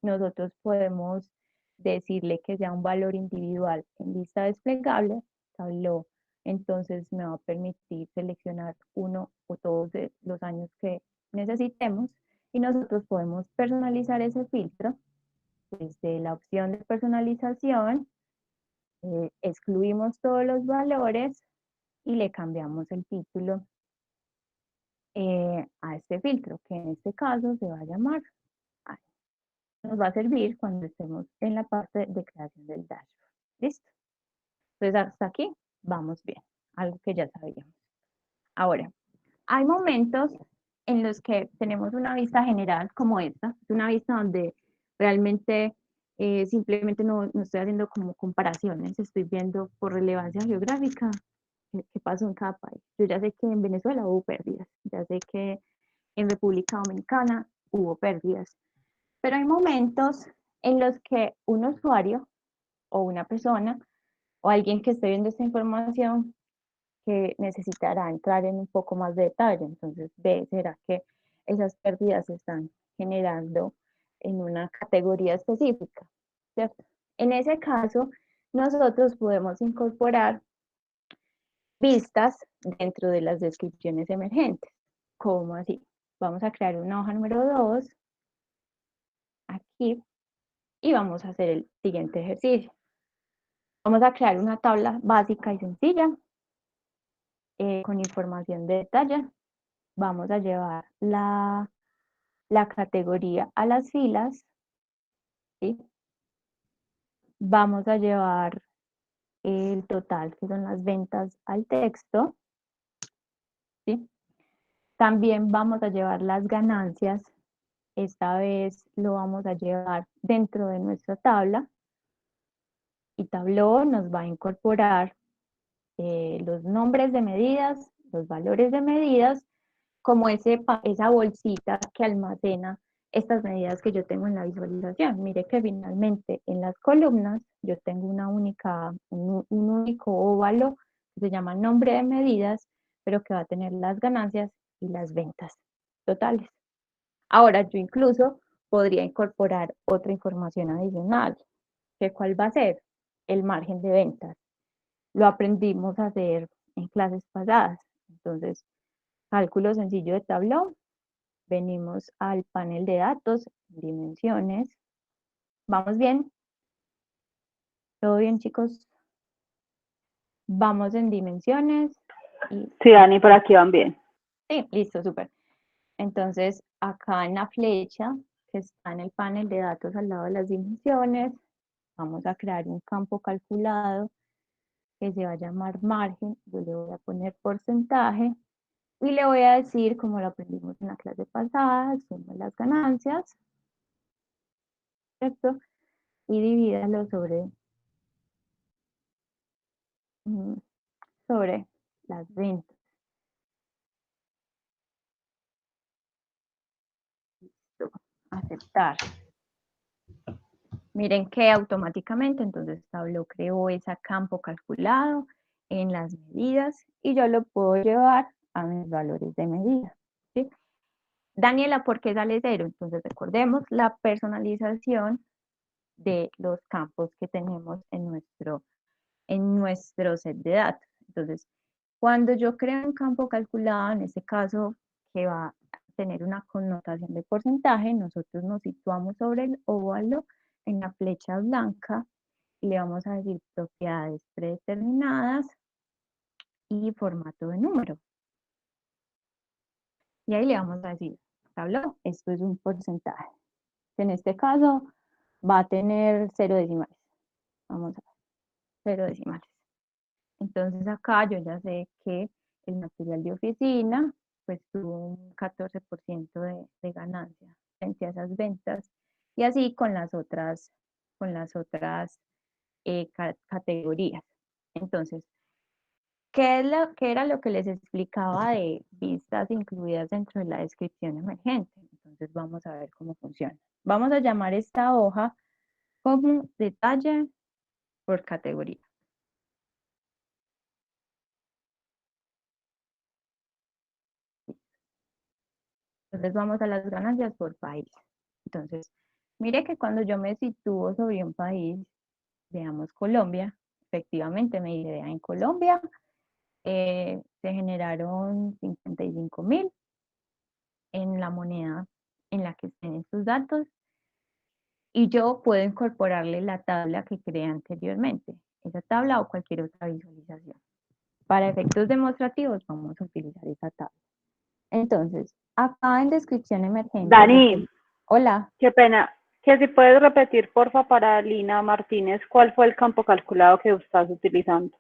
nosotros podemos decirle que sea un valor individual en lista desplegable, Tableau, entonces me va a permitir seleccionar uno o todos de los años que necesitemos y nosotros podemos personalizar ese filtro desde la opción de personalización, excluimos todos los valores y le cambiamos el título a este filtro, que en este caso se va a llamar año. Nos va a servir cuando estemos en la parte de creación del dashboard. ¿Listo? Entonces hasta aquí vamos bien, algo que ya sabíamos. Ahora, hay momentos en los que tenemos una vista general como esta, es una vista donde realmente simplemente no estoy haciendo como comparaciones, estoy viendo por relevancia geográfica qué pasó en cada país. Yo ya sé que en Venezuela hubo pérdidas, ya sé que en República Dominicana hubo pérdidas. Pero hay momentos en los que un usuario o una persona o alguien que esté viendo esta información que necesitará entrar en un poco más de detalle. Entonces, ve, ¿será que esas pérdidas se están generando en una categoría específica? ¿Cierto? En ese caso, nosotros podemos incorporar vistas dentro de las descripciones emergentes. ¿Cómo así? Vamos a crear una hoja número 2 aquí y vamos a hacer el siguiente ejercicio. Vamos a crear una tabla básica y sencilla con información de detalle. Vamos a llevar la categoría a las filas, ¿sí? Vamos a llevar el total, que son las ventas, al texto, ¿sí? También vamos a llevar las ganancias. Esta vez lo vamos a llevar dentro de nuestra tabla y Tableau nos va a incorporar los nombres de medidas, los valores de medidas, como esa bolsita que almacena estas medidas que yo tengo en la visualización. Mire que finalmente en las columnas yo tengo un único óvalo que se llama nombre de medidas, pero que va a tener las ganancias y las ventas totales. Ahora yo incluso podría incorporar otra información adicional, que ¿cuál va a ser? El margen de ventas. Lo aprendimos a hacer en clases pasadas. Entonces, cálculo sencillo de Tableau. Venimos al panel de datos, dimensiones. ¿Vamos bien? ¿Todo bien, chicos? Vamos en dimensiones. Sí, Dani, por aquí van bien. Sí, listo, súper. Entonces, acá en la flecha que está en el panel de datos al lado de las dimensiones, vamos a crear un campo calculado que se va a llamar margen. Yo le voy a poner porcentaje y le voy a decir, como lo aprendimos en la clase pasada, sumo las ganancias, ¿cierto? Y divídalo sobre las ventas. Listo. Aceptar. Miren que automáticamente entonces Tableau creó ese campo calculado en las medidas y yo lo puedo llevar a mis valores de medida, ¿sí? Daniela, ¿por qué sale 0? Entonces recordemos la personalización de los campos que tenemos en nuestro set de datos. Entonces, cuando yo creo un campo calculado, en este caso que va a tener una connotación de porcentaje, nosotros nos situamos sobre el óvalo en la flecha blanca y le vamos a decir propiedades predeterminadas y formato de número. Y ahí le vamos a decir, Tableau, esto es un porcentaje. En este caso va a tener 0 decimales. Vamos a ver, 0 decimales. Entonces acá yo ya sé que el material de oficina pues tuvo un 14% de ganancia frente a esas ventas y así con las otras categorías. Entonces, ¿qué era lo que les explicaba de vistas incluidas dentro de la descripción emergente? Entonces vamos a ver cómo funciona. Vamos a llamar esta hoja como detalle por categoría. Entonces vamos a las ganancias por país. Entonces, mire que cuando yo me sitúo sobre un país, veamos Colombia, efectivamente me diré en Colombia, se generaron 55.000 en la moneda en la que estén estos datos y yo puedo incorporarle la tabla que creé anteriormente, esa tabla o cualquier otra visualización. Para efectos demostrativos vamos a utilizar esa tabla. Entonces, acá en descripción emergente. Dani, hola. qué pena. Que si puedes repetir, porfa, para Lina Martínez, ¿cuál fue el campo calculado que estás utilizando?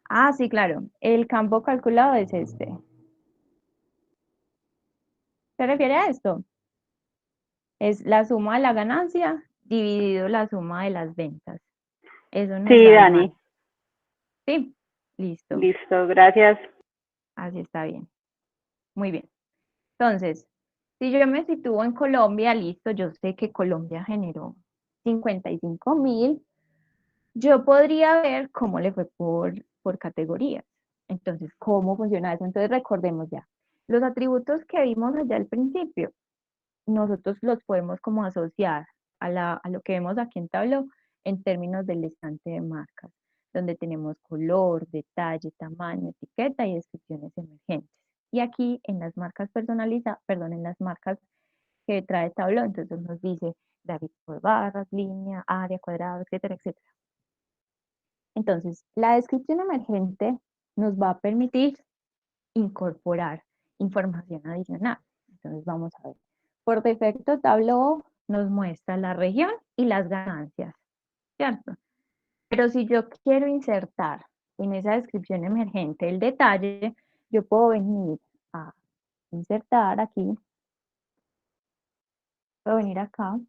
Ah, sí, claro. El campo calculado es este. ¿Se refiere a esto? Es la suma de la ganancia dividido la suma de las ventas. Eso nos Sí, da el Dani. margen. Sí, listo. Listo, gracias. Así está bien. Muy bien. Entonces, si yo me sitúo en Colombia, listo, yo sé que Colombia generó 55.000, yo podría ver cómo le fue por categorías. Entonces, ¿cómo funciona eso? Entonces, recordemos ya, los atributos que vimos allá al principio, nosotros los podemos como asociar a lo que vemos aquí en Tableau en términos del estante de marcas, donde tenemos color, detalle, tamaño, etiqueta y descripciones emergentes. Y aquí en las marcas personalizadas, perdón, en las marcas que trae Tableau, entonces nos dice David por barras, línea, área, cuadrado, etcétera, etcétera. Entonces, la descripción emergente nos va a permitir incorporar información adicional. Entonces, vamos a ver. Por defecto, Tableau nos muestra la región y las ganancias, ¿cierto? Pero si yo quiero insertar en esa descripción emergente el detalle, yo puedo venir a insertar aquí, puedo venir acá,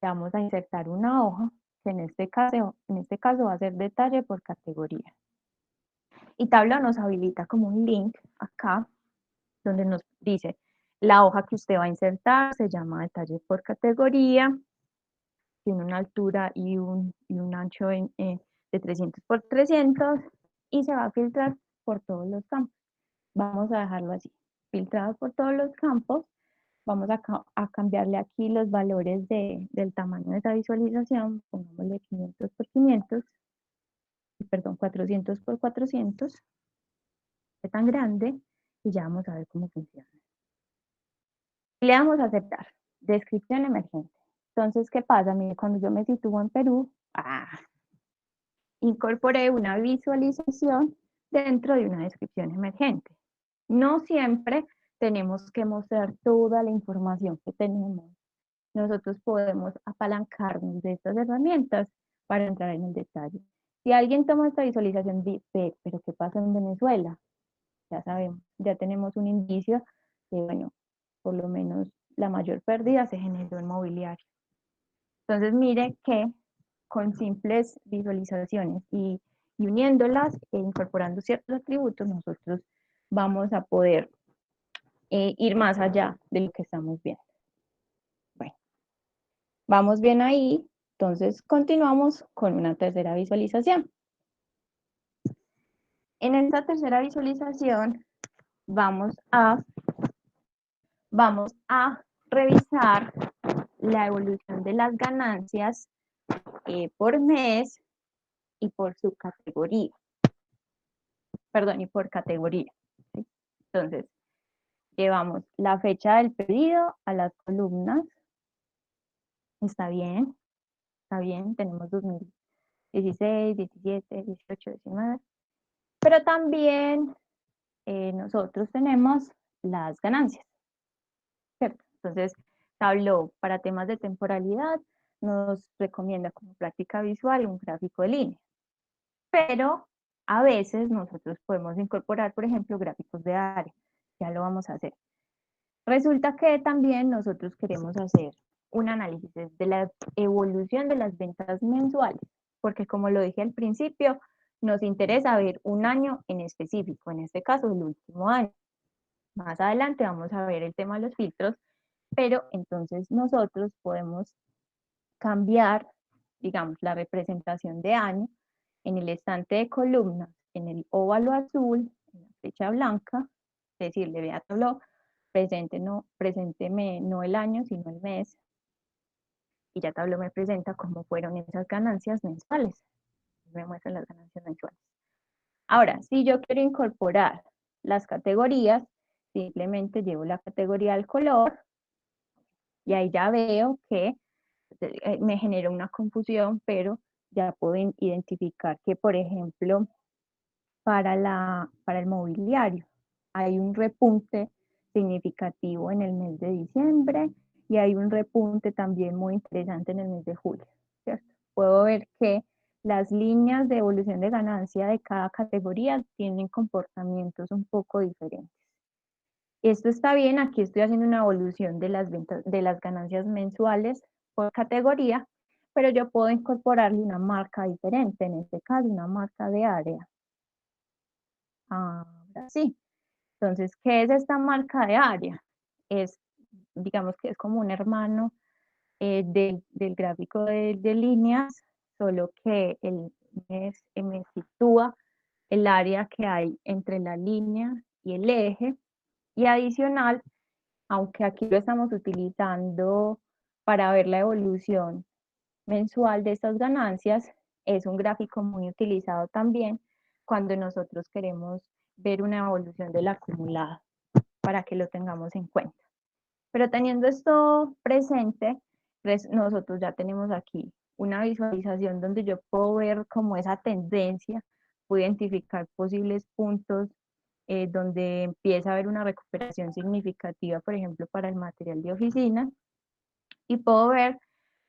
vamos a insertar una hoja, que en este caso va a ser detalle por categoría. Y Tableau nos habilita como un link acá, donde nos dice, la hoja que usted va a insertar se llama detalle por categoría, tiene una altura y un ancho de 300 por 300 y se va a filtrar por todos los campos. Vamos a dejarlo así, filtrado por todos los campos. Vamos a cambiarle aquí los valores del tamaño de esa visualización, pongámosle 500 por 500, perdón, 400 por 400, es tan grande, y ya vamos a ver cómo funciona. Le damos a aceptar, descripción emergente. Entonces, ¿qué pasa? Mire, cuando yo me sitúo en Perú, incorporé una visualización dentro de una descripción emergente. No siempre tenemos que mostrar toda la información que tenemos. Nosotros podemos apalancarnos de estas herramientas para entrar en el detalle. Si alguien toma esta visualización, dice, pero ¿qué pasa en Venezuela? Ya sabemos, ya tenemos un indicio de, bueno, por lo menos la mayor pérdida se generó en mobiliario. Entonces, mire que con simples visualizaciones y uniéndolas e incorporando ciertos atributos, nosotros vamos a poder ir más allá de lo que estamos viendo. Bueno, vamos bien ahí, entonces continuamos con una tercera visualización. En esta tercera visualización vamos a revisar la evolución de las ganancias por mes y por subcategoría. Perdón, y por categoría. ¿Sí? Entonces, llevamos la fecha del pedido a las columnas. Está bien, tenemos 2016, 17, 18, 19. Pero también nosotros tenemos las ganancias, ¿cierto? Entonces, Tableau para temas de temporalidad nos recomienda como práctica visual un gráfico de línea. Pero a veces nosotros podemos incorporar, por ejemplo, gráficos de área. Ya lo vamos a hacer. Resulta que también nosotros queremos hacer un análisis de la evolución de las ventas mensuales, porque como lo dije al principio, nos interesa ver un año en específico, en este caso el último año. Más adelante vamos a ver el tema de los filtros, pero entonces nosotros podemos cambiar, digamos, la representación de año en el estante de columnas, en el óvalo azul, en la flecha blanca, decirle, vea Tableau, presénteme no el año, sino el mes, y ya Tableau me presenta cómo fueron esas ganancias mensuales, me muestra las ganancias mensuales. Ahora, si yo quiero incorporar las categorías, simplemente llevo la categoría al color, y ahí ya veo que me genera una confusión, pero ya puedo identificar que, por ejemplo, para el mobiliario hay un repunte significativo en el mes de diciembre y hay un repunte también muy interesante en el mes de julio, ¿cierto? Puedo ver que las líneas de evolución de ganancia de cada categoría tienen comportamientos un poco diferentes. Esto está bien, aquí estoy haciendo una evolución de las ventas, de las ganancias mensuales por categoría, pero yo puedo incorporarle una marca diferente, en este caso una marca de área. Ahora sí. Entonces, ¿qué es esta marca de área? Digamos que es como un hermano del gráfico de líneas, solo que me sitúa el área que hay entre la línea y el eje, y adicional, aunque aquí lo estamos utilizando para ver la evolución mensual de estas ganancias, es un gráfico muy utilizado también cuando nosotros queremos ver una evolución del acumulado, para que lo tengamos en cuenta. Pero teniendo esto presente, pues nosotros ya tenemos aquí una visualización donde yo puedo ver como esa tendencia, puedo identificar posibles puntos donde empieza a haber una recuperación significativa, por ejemplo, para el material de oficina, y puedo ver,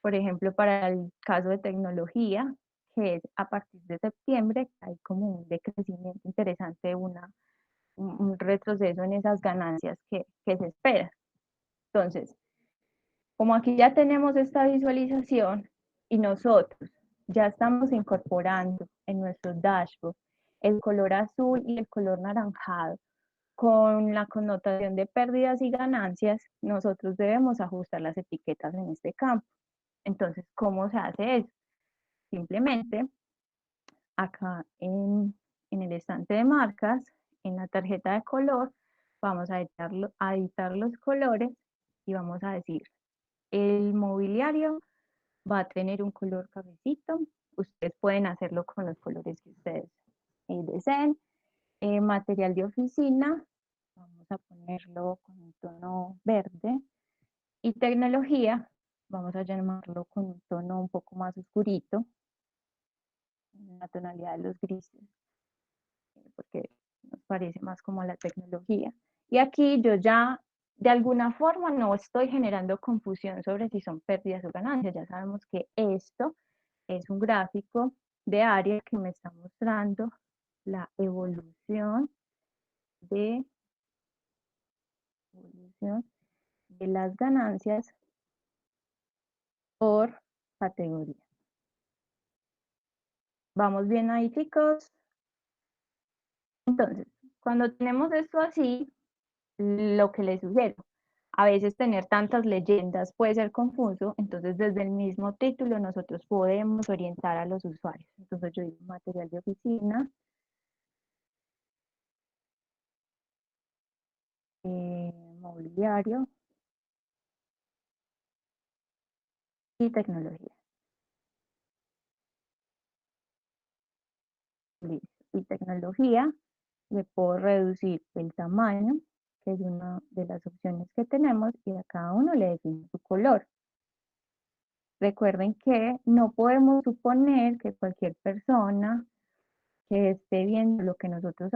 por ejemplo, para el caso de tecnología, que es a partir de septiembre, hay como un decrecimiento interesante, un retroceso en esas ganancias que se espera. Entonces, como aquí ya tenemos esta visualización y nosotros ya estamos incorporando en nuestro dashboard el color azul y el color naranjado con la connotación de pérdidas y ganancias, nosotros debemos ajustar las etiquetas en este campo. Entonces, ¿cómo se hace eso? Simplemente acá en el estante de marcas, en la tarjeta de color, vamos a editar los colores y vamos a decir, el mobiliario va a tener un color cafecito. Ustedes pueden hacerlo con los colores que ustedes deseen. Material de oficina, vamos a ponerlo con un tono verde. Y tecnología, vamos a llamarlo con un tono un poco más oscurito, la tonalidad de los grises, porque nos parece más como la tecnología. Y aquí yo ya, de alguna forma, no estoy generando confusión sobre si son pérdidas o ganancias. Ya sabemos que esto es un gráfico de área que me está mostrando la evolución de las ganancias por categoría. ¿Vamos bien ahí, chicos? Entonces, cuando tenemos esto así, lo que les sugiero, a veces tener tantas leyendas puede ser confuso, entonces desde el mismo título nosotros podemos orientar a los usuarios. Entonces yo digo material de oficina, mobiliario y tecnología. Listo. Y tecnología, le puedo reducir el tamaño, que es una de las opciones que tenemos, y a cada uno le defino su color. Recuerden que no podemos suponer que cualquier persona que esté viendo lo que nosotros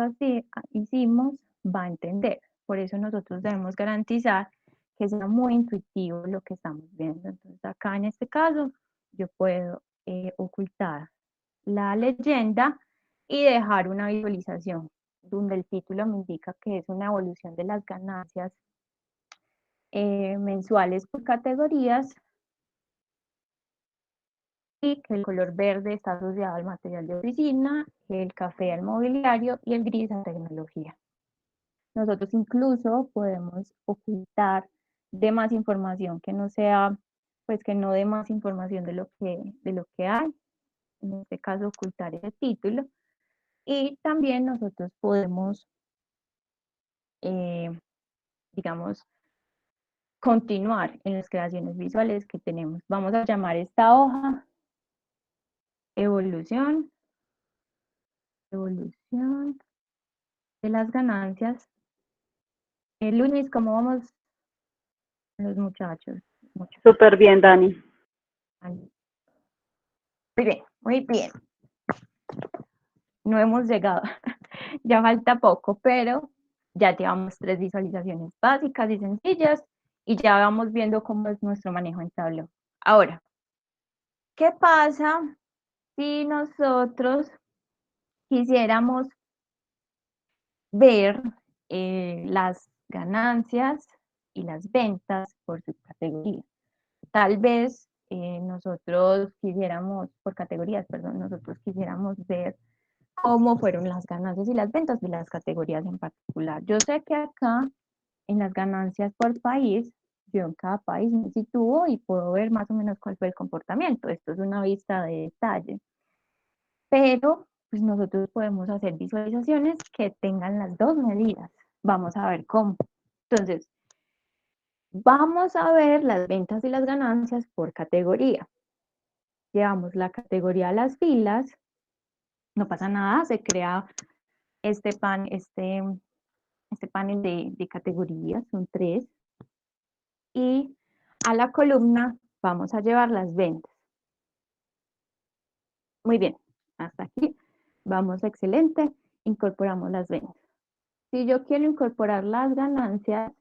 hicimos va a entender. Por eso nosotros debemos garantizar que sea muy intuitivo lo que estamos viendo. Entonces acá en este caso yo puedo ocultar la leyenda y dejar una visualización donde el título me indica que es una evolución de las ganancias mensuales por categorías, y que el color verde está asociado al material de oficina, el café al mobiliario y el gris a tecnología. Nosotros incluso podemos ocultar de más información que no sea, pues que no dé más información de lo que hay, en este caso ocultar ese título, y también nosotros podemos, digamos, continuar en las creaciones visuales que tenemos. Vamos a llamar esta hoja evolución de las ganancias. Luis, ¿cómo vamos los muchachos? Súper bien, Dani. Muy bien, muy bien. No hemos llegado, ya falta poco, pero ya llevamos 3 visualizaciones básicas y sencillas y ya vamos viendo cómo es nuestro manejo en Tableau. Ahora, ¿qué pasa si nosotros quisiéramos ver las ganancias y las ventas por subcategoría? Tal vez nosotros quisiéramos, por categorías, perdón, nosotros quisiéramos ver cómo fueron las ganancias y las ventas de las categorías en particular. Yo sé que acá en las ganancias por país, yo en cada país me sitúo y puedo ver más o menos cuál fue el comportamiento. Esto es una vista de detalle, pero pues nosotros podemos hacer visualizaciones que tengan las dos medidas. Vamos a ver cómo. Entonces, vamos a ver las ventas y las ganancias por categoría. Llevamos la categoría a las filas, no pasa nada, se crea este panel de categorías, son 3, y a la columna vamos a llevar las ventas. Muy bien, hasta aquí vamos excelente, incorporamos las ventas. Si yo quiero incorporar las ganancias,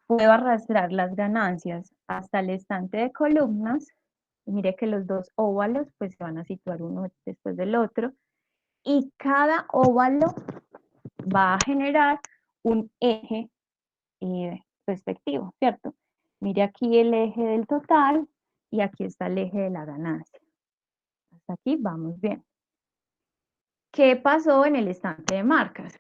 puedo arrastrar las ganancias hasta el estante de columnas. Mire que los dos óvalos pues se van a situar uno después del otro, y cada óvalo va a generar un eje respectivo, ¿cierto? Mire aquí el eje del total y aquí está el eje de la ganancia. Hasta aquí vamos bien. ¿Qué pasó en el estante de marcas?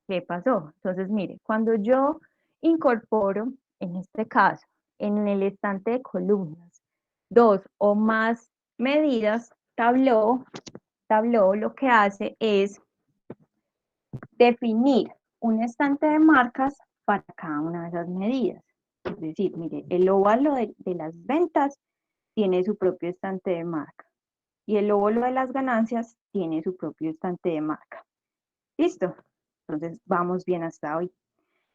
¿Qué pasó? Entonces, mire, cuando yo incorporo, en este caso, en el estante de columnas, 2 o más medidas, Tableau lo que hace es definir un estante de marcas para cada una de esas medidas. Es decir, mire, el óvalo de las ventas tiene su propio estante de marca y el óvalo de las ganancias tiene su propio estante de marca. ¿Listo? Entonces, vamos bien hasta hoy.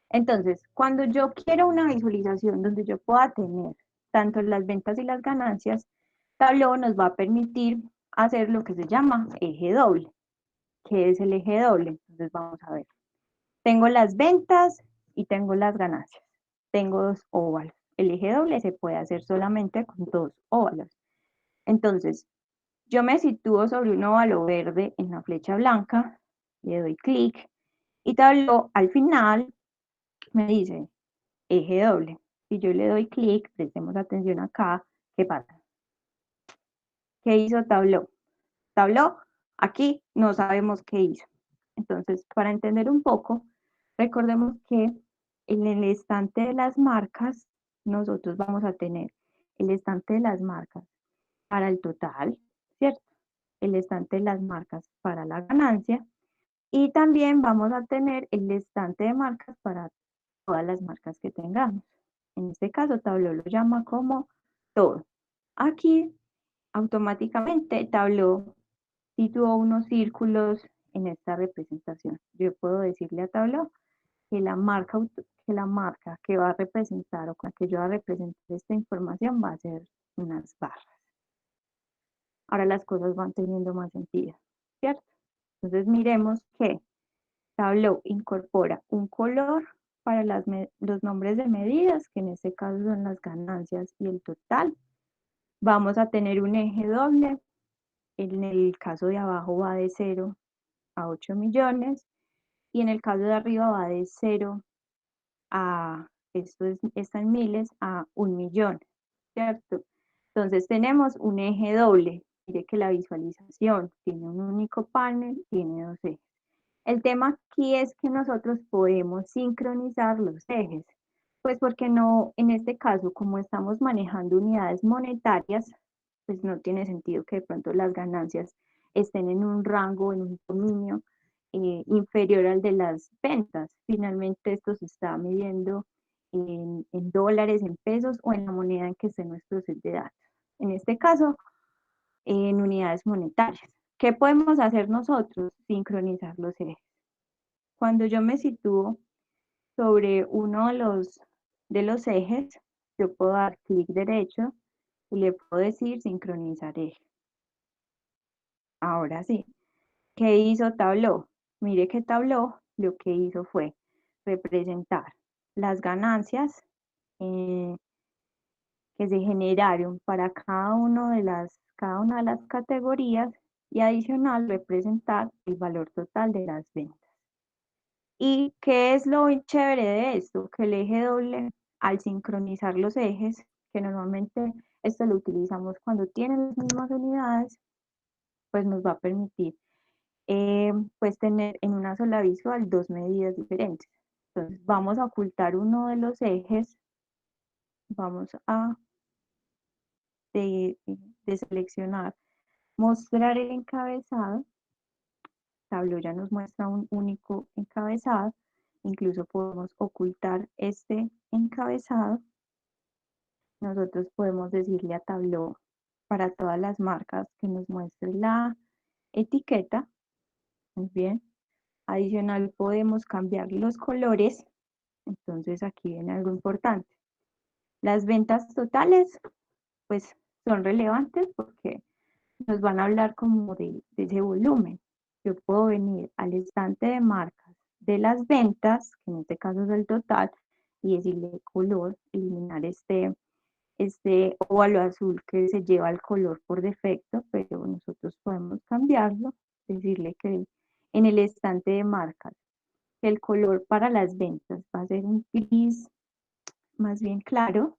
Entonces, cuando yo quiero una visualización donde yo pueda tener tanto las ventas y las ganancias, Tableau nos va a permitir hacer lo que se llama eje doble. ¿Qué es el eje doble? Entonces, vamos a ver. Tengo las ventas y tengo las ganancias. Tengo 2 óvalos. El eje doble se puede hacer solamente con 2 óvalos. Entonces, yo me sitúo sobre un óvalo verde en la flecha blanca, le doy clic y Tableau al final me dice eje doble. Si yo le doy clic, prestemos atención acá, ¿qué pasa? ¿Qué hizo Tableau? Tableau, aquí no sabemos qué hizo. Entonces, para entender un poco, recordemos que en el estante de las marcas, nosotros vamos a tener el estante de las marcas para el total, ¿cierto? El estante de las marcas para la ganancia y también vamos a tener el estante de marcas para todas las marcas que tengamos. En este caso, Tableau lo llama como todo. Aquí, automáticamente, Tableau situó unos círculos en esta representación. Yo puedo decirle a Tableau que la marca que va a representar o con la que yo va a representar esta información va a ser unas barras. Ahora las cosas van teniendo más sentido, ¿cierto? Entonces miremos que Tableau incorpora un color para los nombres de medidas, que en este caso son las ganancias y el total. Vamos a tener un eje doble. En el caso de abajo va de 0 a 8 millones y en el caso de arriba va de 0 a, está en miles, a 1 millón, ¿cierto? Entonces tenemos un eje doble. Mire que la visualización tiene un único panel, tiene 2 ejes. El tema aquí es que nosotros podemos sincronizar los ejes, pues porque no, en este caso, como estamos manejando unidades monetarias, pues no tiene sentido que de pronto las ganancias estén en un rango, en un dominio inferior al de las ventas. Finalmente esto se está midiendo en dólares, en pesos o en la moneda en que esté nuestro set de datos. En este caso, en unidades monetarias. ¿Qué podemos hacer nosotros? Sincronizar los ejes. Cuando yo me sitúo sobre uno de los ejes, yo puedo dar clic derecho y le puedo decir sincronizar eje. Ahora sí, ¿qué hizo Tableau? Mire que Tableau lo que hizo fue representar las ganancias que se generaron para cada una de las categorías y adicional representar el valor total de las ventas. ¿Y qué es lo chévere de esto? Que el eje doble, al sincronizar los ejes, que normalmente esto lo utilizamos cuando tienen las mismas unidades, pues nos va a permitir pues tener en una sola visual dos medidas diferentes. Entonces vamos a ocultar uno de los ejes, vamos a seleccionar, mostrar el encabezado. Tableau ya nos muestra un único encabezado, incluso podemos ocultar este encabezado. Nosotros podemos decirle a Tableau para todas las marcas que nos muestre la etiqueta. Muy bien. Adicional podemos cambiar los colores. Entonces aquí viene algo importante. Las ventas totales pues son relevantes porque nos van a hablar como de ese volumen. Yo puedo venir al estante de marcas de las ventas, que en este caso es el total, y decirle color, eliminar este óvalo azul que se lleva el color por defecto, pero nosotros podemos cambiarlo, decirle que en el estante de marcas el color para las ventas va a ser un gris más bien claro,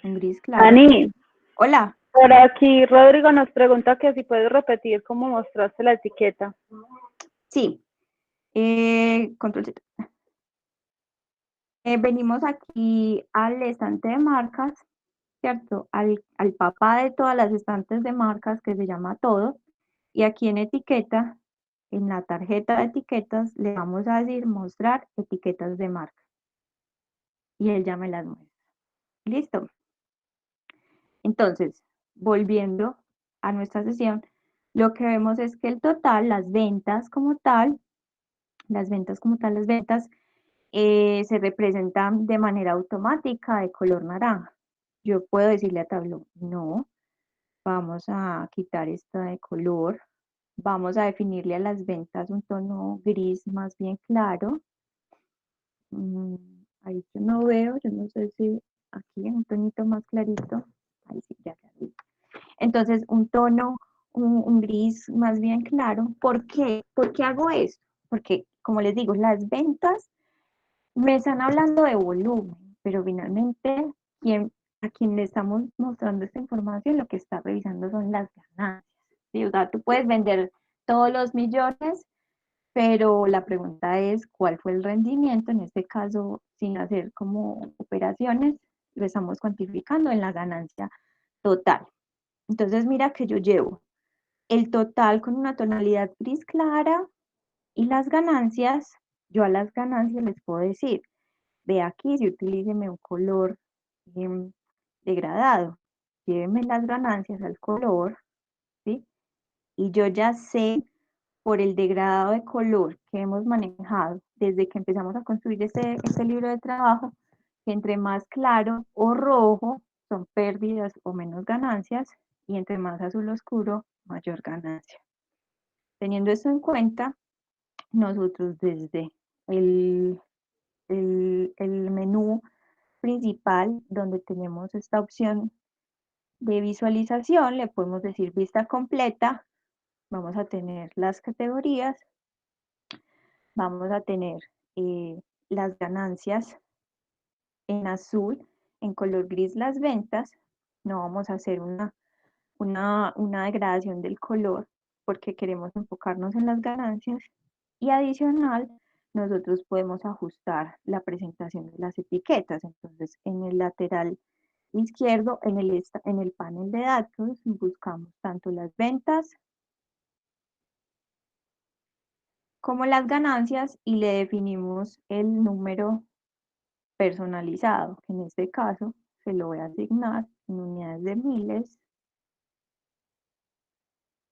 un gris claro. Dani, Hola. por aquí Rodrigo nos pregunta que si puedes repetir cómo mostraste la etiqueta. Sí. Control Z. Venimos aquí al estante de marcas, ¿cierto? Al papá de todas las estantes de marcas que se llama todo. Y aquí en etiqueta, en la tarjeta de etiquetas, le vamos a decir mostrar etiquetas de marca. Y él ya me las muestra. Listo. Entonces, volviendo a nuestra sesión, lo que vemos es que el total, las ventas como tal, las ventas se representan de manera automática de color naranja. Yo puedo decirle a Tableau, no, vamos a quitar esta de color, vamos a definirle a las ventas un tono gris más bien claro. Ahí yo no veo, yo no sé si aquí un tonito más clarito, ahí sí, ya vi. Entonces un tono, un gris más bien claro. ¿Por qué? ¿Por qué hago esto? Porque, como les digo, las ventas me están hablando de volumen, pero finalmente a quien le estamos mostrando esta información lo que está revisando son las ganancias. ¿Sí? O sea, tú puedes vender todos los millones, pero la pregunta es cuál fue el rendimiento, en este caso sin hacer como operaciones, lo estamos cuantificando en la ganancia total. Entonces mira que yo llevo el total con una tonalidad gris clara y las ganancias, yo a las ganancias les puedo decir, ve aquí, si utilíceme un color degradado, lléveme las ganancias al color, ¿sí? Y yo ya sé por el degradado de color que hemos manejado desde que empezamos a construir este libro de trabajo, que entre más claro o rojo son pérdidas o menos ganancias, y entre más azul oscuro, mayor ganancia. Teniendo esto en cuenta, nosotros desde el menú principal, donde tenemos esta opción de visualización, le podemos decir vista completa, vamos a tener las categorías, vamos a tener las ganancias en azul, en color gris las ventas, no vamos a hacer una degradación del color porque queremos enfocarnos en las ganancias, y adicional nosotros podemos ajustar la presentación de las etiquetas. Entonces en el lateral izquierdo, en el panel de datos, buscamos tanto las ventas como las ganancias y le definimos el número personalizado, que en este caso se lo voy a asignar en unidades de miles,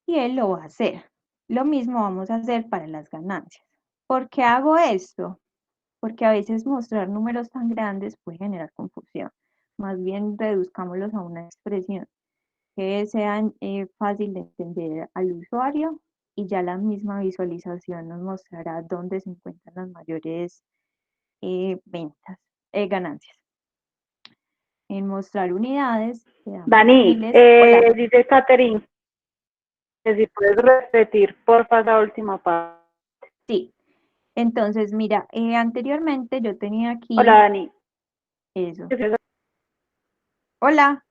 y él lo va a hacer. Lo mismo vamos a hacer para las ganancias. ¿Por qué hago esto? Porque a veces mostrar números tan grandes puede generar confusión. Más bien reduzcámoslos a una expresión que sea fácil de entender al usuario, y ya la misma visualización nos mostrará dónde se encuentran las mayores ganancias. En mostrar unidades, Dani, Hola. dice Catherine que si puedes repetir, porfa, la última parte. Sí, entonces mira, anteriormente yo tenía aquí... Hola, Dani. Eso. Hola,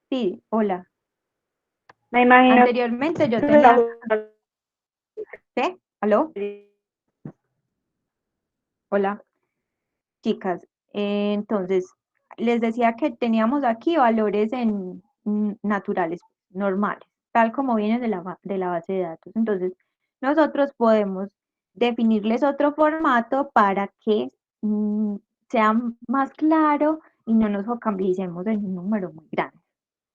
sí, hola. Me imagino Anteriormente yo que tenía, ¿qué? ¿Aló? Hola, chicas. Entonces, les decía que teníamos aquí valores naturales, normales, tal como vienen de la base de datos. Entonces, nosotros podemos definirles otro formato para que sea más claro y no nos focalizemos en un número muy grande,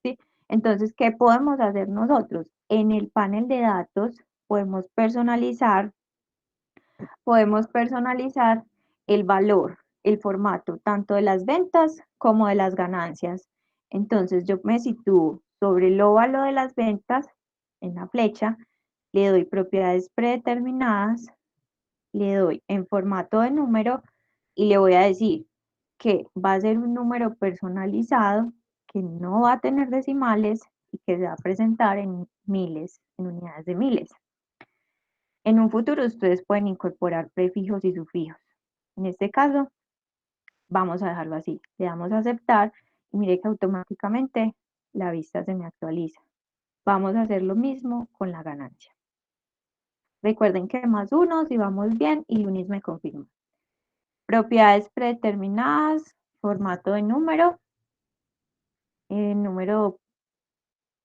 ¿sí? Entonces, ¿qué podemos hacer nosotros? En el panel de datos podemos personalizar el valor, el formato, tanto de las ventas como de las ganancias. Entonces yo me sitúo sobre el óvalo de las ventas, en la flecha, le doy propiedades predeterminadas, le doy en formato de número y le voy a decir que va a ser un número personalizado, que no va a tener decimales y que se va a presentar en miles, en unidades de miles. En un futuro ustedes pueden incorporar prefijos y sufijos. En este caso, vamos a dejarlo así. Le damos a aceptar y mire que automáticamente la vista se me actualiza. Vamos a hacer lo mismo con la ganancia. Recuerden que más uno si vamos bien y Lunis me confirma. Propiedades predeterminadas, formato de número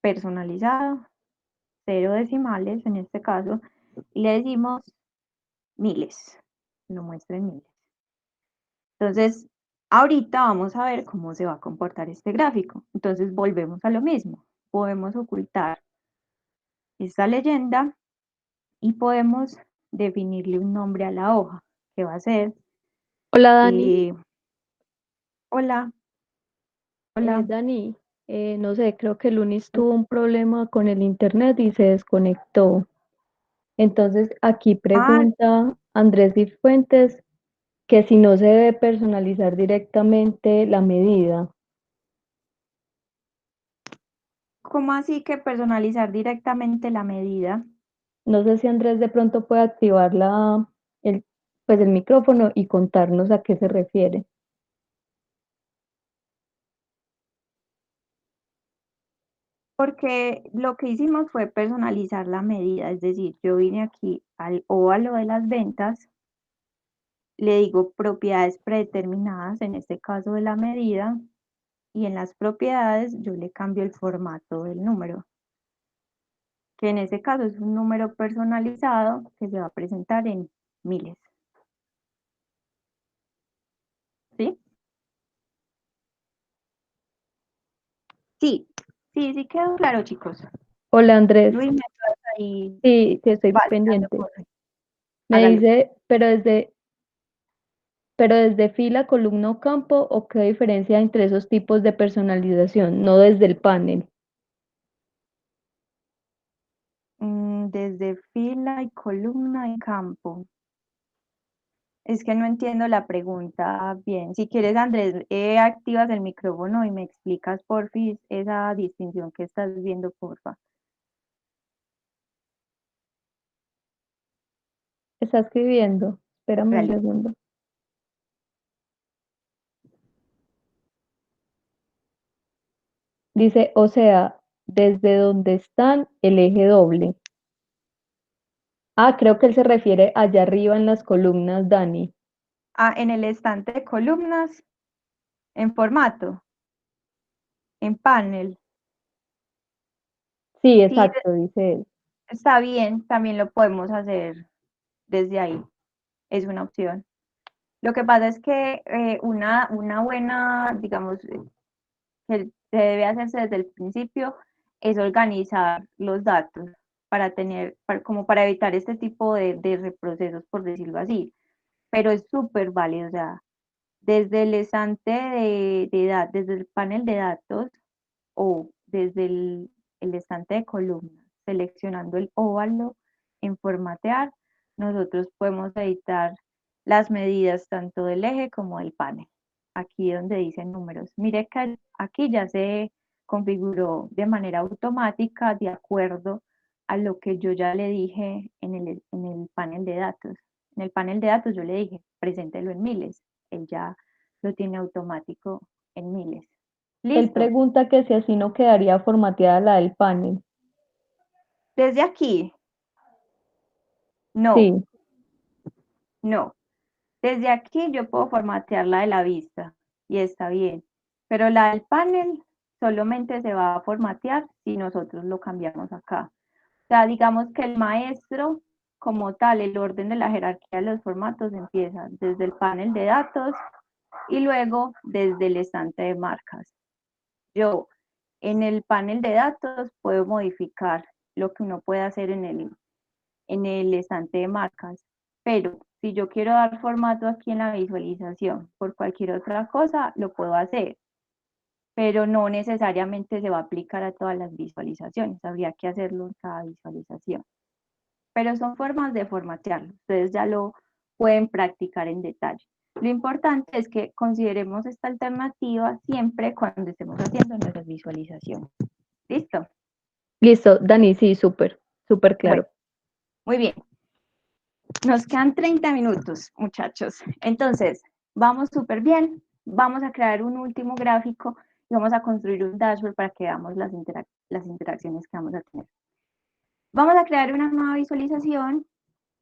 personalizado, 0 decimales en este caso, y le decimos miles, lo muestra en miles. Entonces, ahorita vamos a ver cómo se va a comportar este gráfico. Entonces, volvemos a lo mismo. Podemos ocultar esta leyenda y podemos definirle un nombre a la hoja, que va a ser, Hola Dani. Hola, hola. Dani, no sé, creo que Lunis tuvo un problema con el internet y se desconectó. Entonces aquí Ah, pregunta Andrés Fuentes que si no se debe personalizar directamente la medida. ¿cómo así que personalizar directamente la medida? No sé si Andrés de pronto puede activar pues el micrófono y contarnos a qué se refiere. Porque lo que hicimos fue personalizar la medida, es decir, yo vine aquí al óvalo de las ventas, le digo propiedades predeterminadas, en este caso de la medida, y en las propiedades yo le cambio el formato del número, que en este caso es un número personalizado que se va a presentar en miles. ¿Sí? Sí, sí quedó claro, chicos. Hola Andrés, Luis, me quedas ahí. sí, estoy Vale, dale, pendiente. corre. Me Hágale. dice, pero desde fila, columna o campo, ¿o qué diferencia entre esos tipos de personalización? No desde el panel. Desde fila y columna y campo. Es que no entiendo la pregunta bien. Si quieres, Andrés, activas el micrófono y me explicas, porfis, esa distinción que estás viendo, porfa. Está escribiendo. Espérame un Hágale. segundo. Dice, o sea, desde donde están el eje doble. Ah, creo que él se refiere allá arriba en las columnas, Dani. Ah, en el estante de columnas, en formato, en panel. Sí, Sí, exacto, dice él. está bien, también lo podemos hacer desde ahí. Es una opción. Lo que pasa es que una buena, digamos, que debe hacerse desde el principio es organizar los datos para como para evitar este tipo de reprocesos, por decirlo así. Pero es súper válido, o sea, desde el estante desde el panel de datos o desde el estante de columnas, seleccionando el óvalo en formatear, nosotros podemos editar las medidas tanto del eje como del panel. Aquí donde dicen números. Mire que aquí ya se configuró de manera automática de acuerdo a lo que yo ya le dije en el panel de datos. En el panel de datos yo le dije, preséntelo en miles. Él ya lo tiene automático en miles. Él Listo. pregunta que si así no quedaría formateada la del panel. Desde aquí, no, Sí, no. Desde aquí yo puedo formatear la de la vista y está bien, pero la del panel solamente se va a formatear si nosotros lo cambiamos acá. O sea, digamos que el maestro, como tal, el orden de la jerarquía de los formatos empieza desde el panel de datos y luego desde el estante de marcas. Yo en el panel de datos puedo modificar lo que uno puede hacer en el estante de marcas, pero si yo quiero dar formato aquí en la visualización por cualquier otra cosa, lo puedo hacer, pero no necesariamente se va a aplicar a todas las visualizaciones, habría que hacerlo en cada visualización. Pero son formas de formatearlo, ustedes ya lo pueden practicar en detalle. Lo importante es que consideremos esta alternativa siempre cuando estemos haciendo nuestras visualizaciones. ¿Listo? listo, Dani, sí, súper, súper Bueno, claro. muy bien. Nos quedan 30 minutos, muchachos. Entonces, vamos súper bien. Vamos a crear un último gráfico y vamos a construir un dashboard para que veamos las interacciones que vamos a tener. Vamos a crear una nueva visualización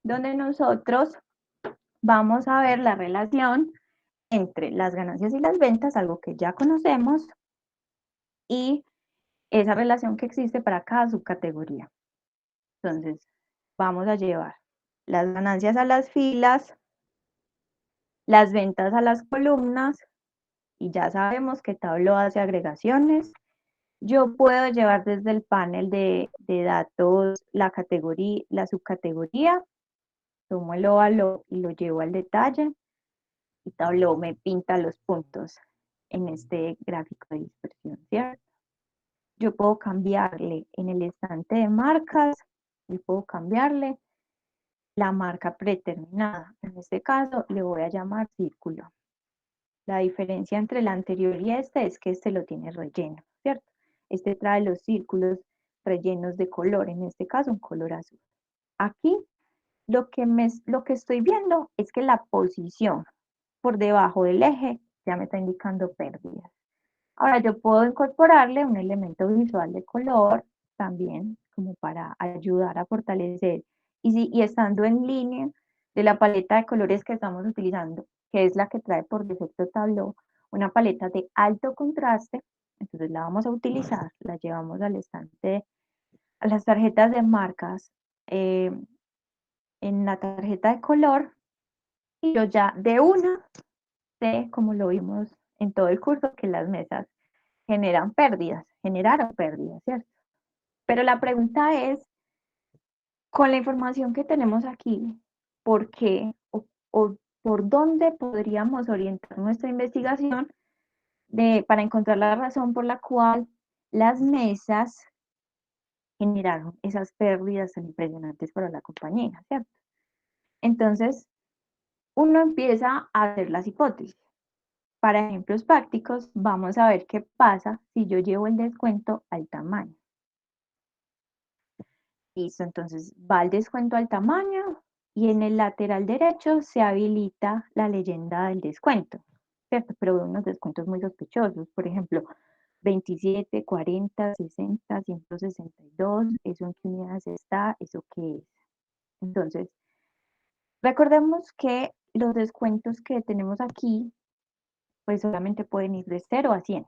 donde nosotros vamos a ver la relación entre las ganancias y las ventas, algo que ya conocemos, y esa relación que existe para cada subcategoría. Entonces, vamos a llevar las ganancias a las filas, las ventas a las columnas, y ya sabemos que Tableau hace agregaciones. Yo puedo llevar desde el panel de datos la categoría, la subcategoría, tomo el óvalo y lo llevo al detalle, y Tableau me pinta los puntos en este gráfico de dispersión, ¿cierto? Yo puedo cambiarle en el estante de marcas, y puedo cambiarle la marca predeterminada. En este caso le voy a llamar círculo. La diferencia entre el anterior y este es que este lo tiene relleno, ¿cierto? Este trae los círculos rellenos de color, en este caso un color azul. Aquí lo que estoy viendo es que la posición por debajo del eje ya me está indicando pérdidas. Ahora yo puedo incorporarle un elemento visual de color también como para ayudar a fortalecer y estando en línea de la paleta de colores que estamos utilizando, que es la que trae por defecto Tableau, una paleta de alto contraste, entonces la vamos a utilizar, la llevamos al estante, a las tarjetas de marcas, en la tarjeta de color, y yo ya de una sé, como lo vimos en todo el curso, que las mesas generaron pérdidas, ¿cierto? Pero la pregunta es, con la información que tenemos aquí, ¿por qué o por dónde podríamos orientar nuestra investigación para encontrar la razón por la cual las mesas generaron esas pérdidas tan impresionantes para la compañía, ¿cierto? Entonces, uno empieza a hacer las hipótesis. Para ejemplos prácticos, vamos a ver qué pasa si yo llevo el descuento al tamaño. Listo, entonces va el descuento al tamaño y en el lateral derecho se habilita la leyenda del descuento, ¿cierto? Pero veo unos descuentos muy sospechosos, por ejemplo, 27, 40, 60, 162, ¿eso en qué unidades está? ¿Eso qué es? Entonces, recordemos que los descuentos que tenemos aquí, pues solamente pueden ir de 0 a 100,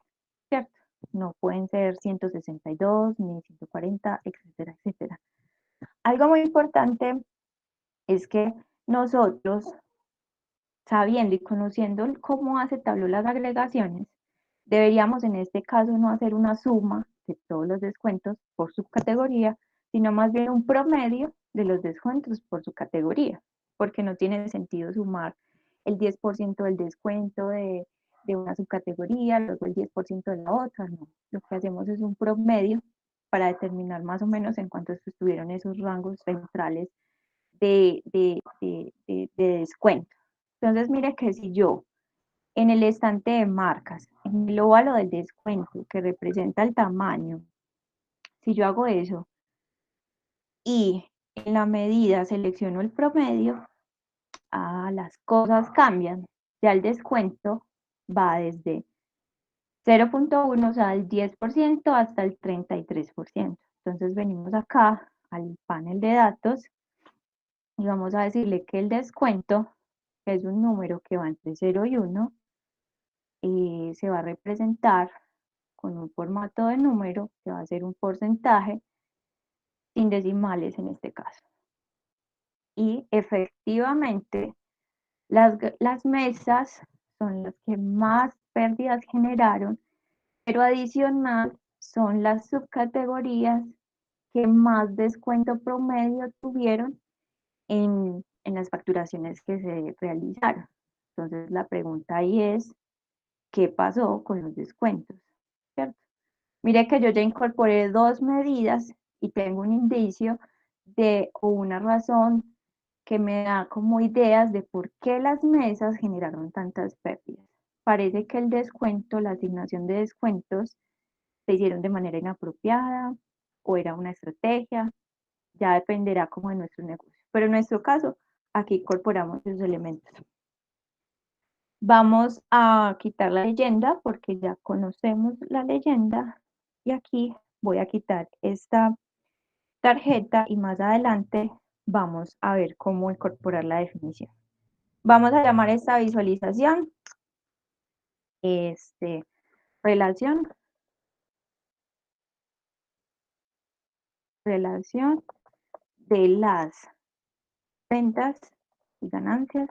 ¿cierto? No pueden ser 162, ni 140, etcétera, etcétera. Algo muy importante es que nosotros, sabiendo y conociendo cómo hace Tableau las agregaciones, deberíamos en este caso no hacer una suma de todos los descuentos por subcategoría, sino más bien un promedio de los descuentos por su categoría, porque no tiene sentido sumar el 10% del descuento de una subcategoría, luego el 10% de la otra, no. Lo que hacemos es un promedio para determinar más o menos en cuánto estuvieron esos rangos centrales de descuento. Entonces, mire que si yo en el estante de marcas, en el óvalo del descuento que representa el tamaño, si yo hago eso y en la medida selecciono el promedio, las cosas cambian. Ya el descuento va desde 0.1, o sea, el 10% hasta el 33%. Entonces venimos acá al panel de datos y vamos a decirle que el descuento, que es un número que va entre 0 y 1, se va a representar con un formato de número que va a ser un porcentaje sin decimales en este caso. Y efectivamente, las mesas son las que más pérdidas generaron, pero adicional son las subcategorías que más descuento promedio tuvieron en las facturaciones que se realizaron. Entonces la pregunta ahí es, ¿qué pasó con los descuentos? ¿Cierto? Mire que yo ya incorporé dos medidas y tengo un indicio o una razón que me da como ideas de por qué las mesas generaron tantas pérdidas. Parece que el descuento, la asignación de descuentos, se hicieron de manera inapropiada o era una estrategia, ya dependerá como de nuestro negocio. Pero en nuestro caso, aquí incorporamos esos elementos. Vamos a quitar la leyenda porque ya conocemos la leyenda y aquí voy a quitar esta tarjeta y más adelante vamos a ver cómo incorporar la definición. Vamos a llamar esta visualización relación de las ventas y ganancias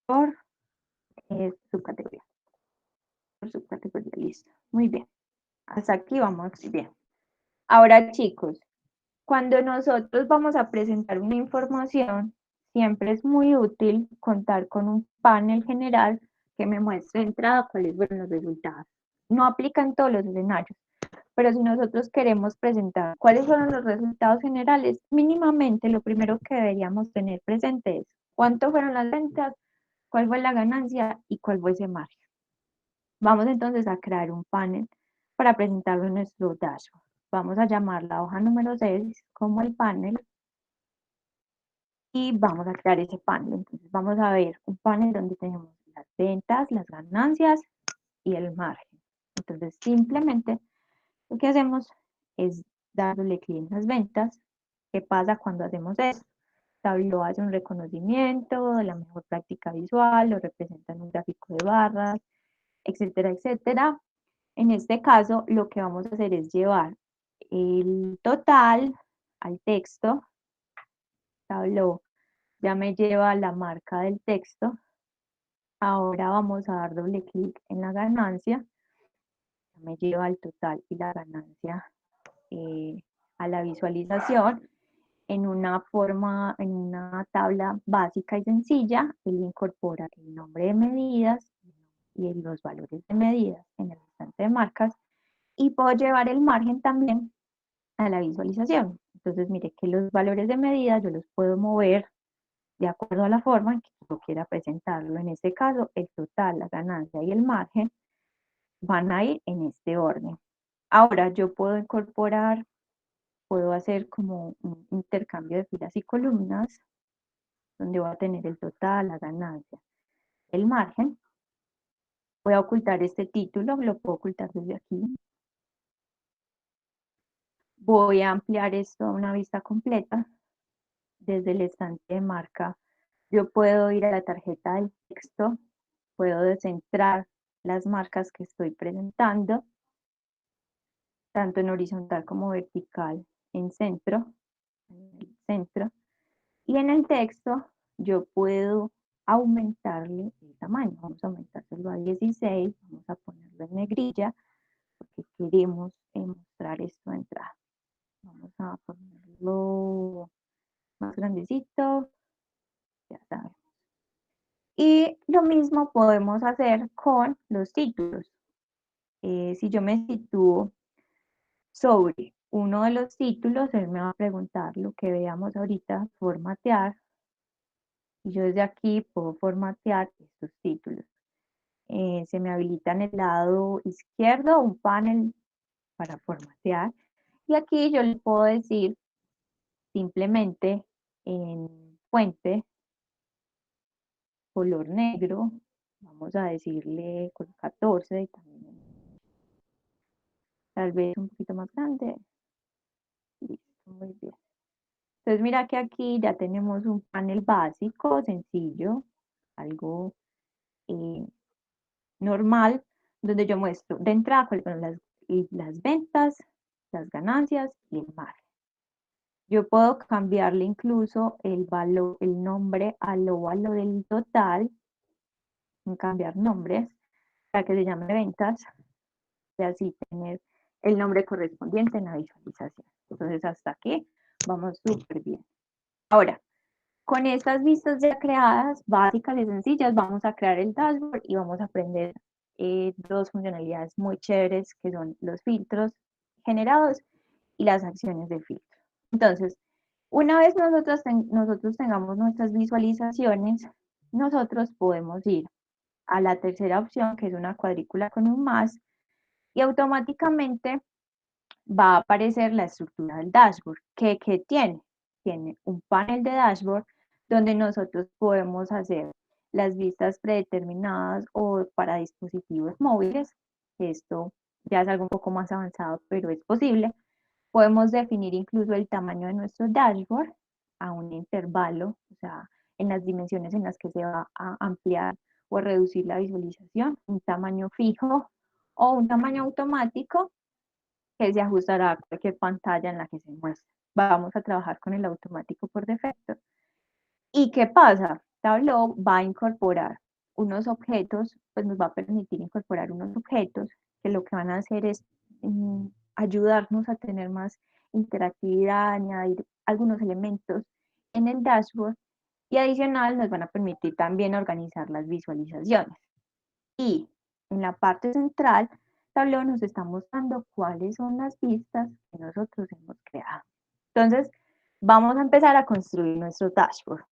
por subcategoría. Por subcategoría, listo. Muy bien. Hasta aquí vamos bien. Ahora, chicos, cuando nosotros vamos a presentar una información, siempre es muy útil contar con un panel general que me muestre de entrada cuáles fueron los resultados. No aplica en todos los escenarios, pero si nosotros queremos presentar cuáles fueron los resultados generales, mínimamente lo primero que deberíamos tener presente es cuánto fueron las ventas, cuál fue la ganancia y cuál fue ese margen. Vamos entonces a crear un panel para presentarlo en nuestro dashboard. Vamos a llamar la hoja número 6 como el panel y vamos a crear ese panel. Entonces vamos a ver un panel donde tenemos las ventas, las ganancias y el margen. Entonces simplemente lo que hacemos es darle clic en las ventas. ¿Qué pasa cuando hacemos esto? Tableau hace un reconocimiento de la mejor práctica visual, lo representa en un gráfico de barras, etcétera, etcétera. En este caso, lo que vamos a hacer es llevar el total al texto. Tableau ya me lleva la marca del texto. Ahora vamos a dar doble clic en la ganancia. Me lleva el total y la ganancia a la visualización en una forma, en una tabla básica y sencilla. Él incorpora el nombre de medidas y los valores de medidas en el instante de marcas y puedo llevar el margen también a la visualización. Entonces, mire que los valores de medida yo los puedo mover de acuerdo a la forma en que yo quiera presentarlo. En este caso, el total, la ganancia y el margen van a ir en este orden. Ahora, yo puedo incorporar, puedo hacer como un intercambio de filas y columnas, donde voy a tener el total, la ganancia, el margen. Voy a ocultar este título, lo puedo ocultar desde aquí. Voy a ampliar esto a una vista completa. Desde el estante de marca, yo puedo ir a la tarjeta del texto, puedo descentrar las marcas que estoy presentando, tanto en horizontal como vertical, en el centro. Y en el texto yo puedo aumentarle el tamaño. Vamos a aumentárselo a 16, vamos a ponerlo en negrilla, porque queremos mostrar esto de entrada. Vamos a ponerlo más grandecito, ya saben. Y lo mismo podemos hacer con los títulos. Si yo me sitúo sobre uno de los títulos, él me va a preguntar lo que veamos ahorita, formatear, y yo desde aquí puedo formatear estos títulos. Se me habilita en el lado izquierdo un panel para formatear, y aquí yo le puedo decir simplemente en fuente, color negro, vamos a decirle con 14, también tal vez un poquito más grande. Listo, Muy bien. Entonces mira que aquí ya tenemos un panel básico, sencillo, algo eh, normal, donde yo muestro de entrada cuáles son las ventas, las ganancias y el margen. Yo puedo cambiarle incluso el valor, el nombre al óvalo del total, en cambiar nombres para que se llame ventas y así tener el nombre correspondiente en la visualización. Entonces hasta aquí vamos súper bien. Ahora, con estas vistas ya creadas, básicas y sencillas, vamos a crear el dashboard y vamos a aprender dos funcionalidades muy chéveres que son los filtros generados y las acciones de filtro. Entonces, una vez nosotros tengamos nuestras visualizaciones, nosotros podemos ir a la tercera opción, que es una cuadrícula con un más, y automáticamente va a aparecer la estructura del dashboard. ¿Qué tiene? Tiene un panel de dashboard donde nosotros podemos hacer las vistas predeterminadas o para dispositivos móviles. Esto ya es algo un poco más avanzado, pero es posible. Podemos definir incluso el tamaño de nuestro dashboard a un intervalo, o sea, en las dimensiones en las que se va a ampliar o reducir la visualización, un tamaño fijo o un tamaño automático que se ajustará a cualquier pantalla en la que se muestre. Vamos a trabajar con el automático por defecto. ¿Y qué pasa? Tableau va a incorporar unos objetos, pues nos va a permitir incorporar unos objetos que lo que van a hacer es ayudarnos a tener más interactividad, añadir algunos elementos en el dashboard y adicional nos van a permitir también organizar las visualizaciones. Y en la parte central, Tableau nos está mostrando cuáles son las vistas que nosotros hemos creado. Entonces, vamos a empezar a construir nuestro dashboard.